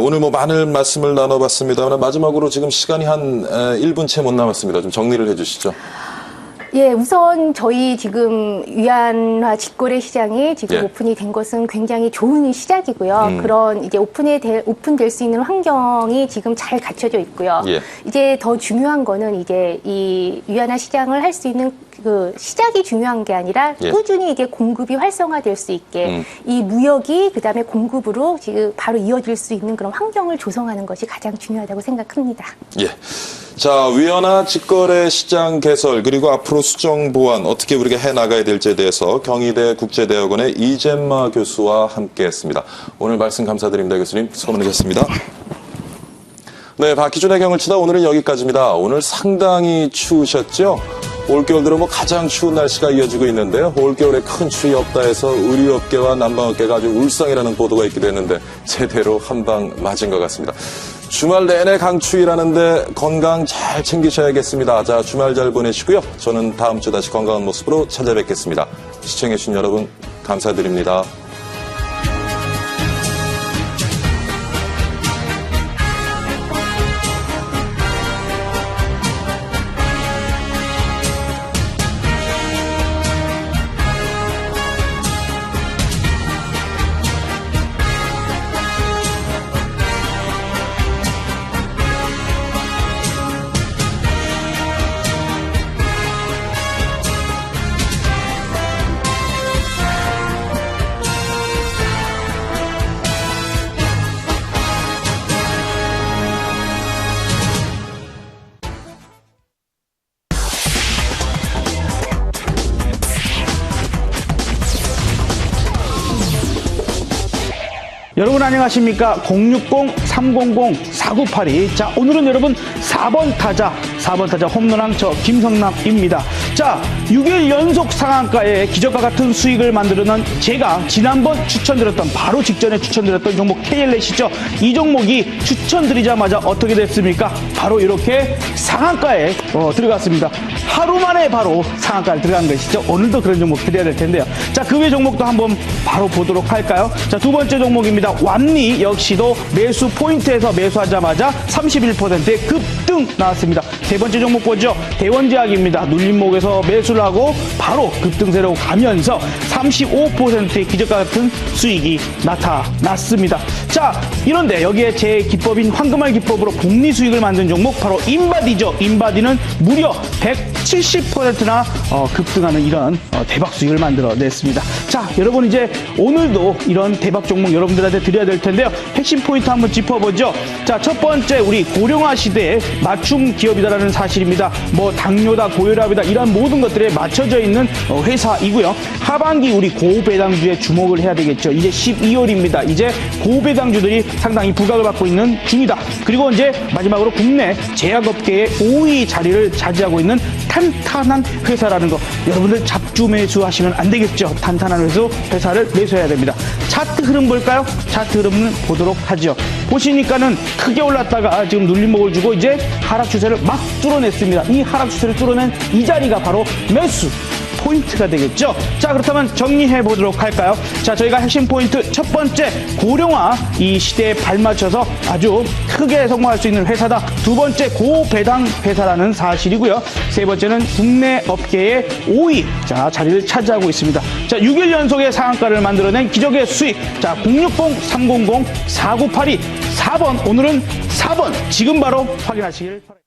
오늘 뭐 많은 말씀을 나눠봤습니다만 마지막으로 지금 시간이 한 1분 채 못 남았습니다. 좀 정리를 해주시죠. 예, 우선 저희 지금 위안화 직거래 시장이 지금 예. 오픈이 된 것은 굉장히 좋은 시작이고요. 그런 이제 오픈될 수 있는 환경이 지금 잘 갖춰져 있고요. 예. 이제 더 중요한 거는 이제 이 위안화 시장을 할 수 있는 그 시작이 중요한 게 아니라 예. 꾸준히 이게 공급이 활성화될 수 있게 이 무역이 그다음에 공급으로 지금 바로 이어질 수 있는 그런 환경을 조성하는 것이 가장 중요하다고 생각합니다. 예. 자, 위안화 직거래 시장 개설 그리고 앞으로 수정 보완 어떻게 우리가 해 나가야 될지에 대해서 경희대 국제대학원의 이젠마 교수와 함께했습니다. 오늘 말씀 감사드립니다, 교수님. 수고 많으셨습니다. 네, 박희준의 경을 치다 오늘은 여기까지입니다. 오늘 상당히 추우셨죠? 올겨울 들어 뭐 가장 추운 날씨가 이어지고 있는데요. 올겨울에 큰 추위 없다 해서 의류업계와 난방업계가 아주 울상이라는 보도가 있기도 했는데 제대로 한 방 맞은 것 같습니다. 주말 내내 강추위라는데 건강 잘 챙기셔야겠습니다. 자, 주말 잘 보내시고요. 저는 다음 주 다시 건강한 모습으로 찾아뵙겠습니다. 시청해주신 여러분 감사드립니다. 여러분 안녕하십니까? 060-300-4982. 자, 오늘은 여러분 4번 타자 홈런왕 저 김성남입니다. 자, 6일 연속 상한가에 기적과 같은 수익을 만들어낸 제가 지난번 추천드렸던 바로 직전에 추천드렸던 종목 KLS이죠. 이 종목이 추천드리자마자 어떻게 됐습니까? 바로 이렇게 상한가에 들어갔습니다. 하루 만에 바로 상한가에 들어간 것이죠. 오늘도 그런 종목 드려야 될 텐데요. 자, 그 외 종목도 한번 바로 보도록 할까요? 자, 두 번째 종목입니다. 완리 역시도 매수 포인트에서 매수하자마자 31%의 급등 나왔습니다. 세 번째 종목 보죠. 대원제약입니다. 눌림목에서 매수를 하고 바로 급등세로 가면서 35%의 기적과 같은 수익이 나타났습니다. 자, 이런데 여기에 제 기법인 황금알 기법으로 복리 수익을 만든 종목 바로 인바디죠. 인바디는 무려 170%나 급등하는 이런 대박 수익을 만들어냈습니다. 자, 여러분 이제 오늘도 이런 대박 종목 여러분들한테 드려야 될 텐데요. 핵심 포인트 한번 짚어보죠. 자, 첫 번째 우리 고령화 시대에 맞춤 기업이다라는 사실입니다. 뭐 당뇨다, 고혈압이다 이런 모든 것들에 맞춰져 있는 회사이고요. 하반기 우리 고배당주에 주목을 해야 되겠죠. 이제 12월입니다. 이제 고배당주들이 상당히 부각을 받고 있는 중이다. 그리고 이제 마지막으로 국내 제약업계의 5위 자리를 차지하고 있는 탄탄한 회사라는 거. 여러분들 잡주 매수하시면 안 되겠죠. 탄탄한 회사를 매수해야 됩니다. 차트 흐름 볼까요? 차트 흐름은 보도록 하죠. 보시니까는 크게 올랐다가 지금 눌림목을 주고 이제 하락 추세를 막 뚫어냈습니다. 이 하락 추세를 뚫어낸 이 자리가 바로 매수 포인트가 되겠죠. 자, 그렇다면 정리해 보도록 할까요? 자, 저희가 핵심 포인트 첫 번째, 고령화 이 시대에 발맞춰서 아주 크게 성공할 수 있는 회사다. 두 번째, 고배당 회사라는 사실이고요. 세 번째는 국내 업계의 5위 자리를 차지하고 있습니다. 자, 6일 연속의 상한가를 만들어낸 기적의 수익. 자, 060-300-4982 4번, 오늘은 4번 지금 바로 확인하시길 바랍니다.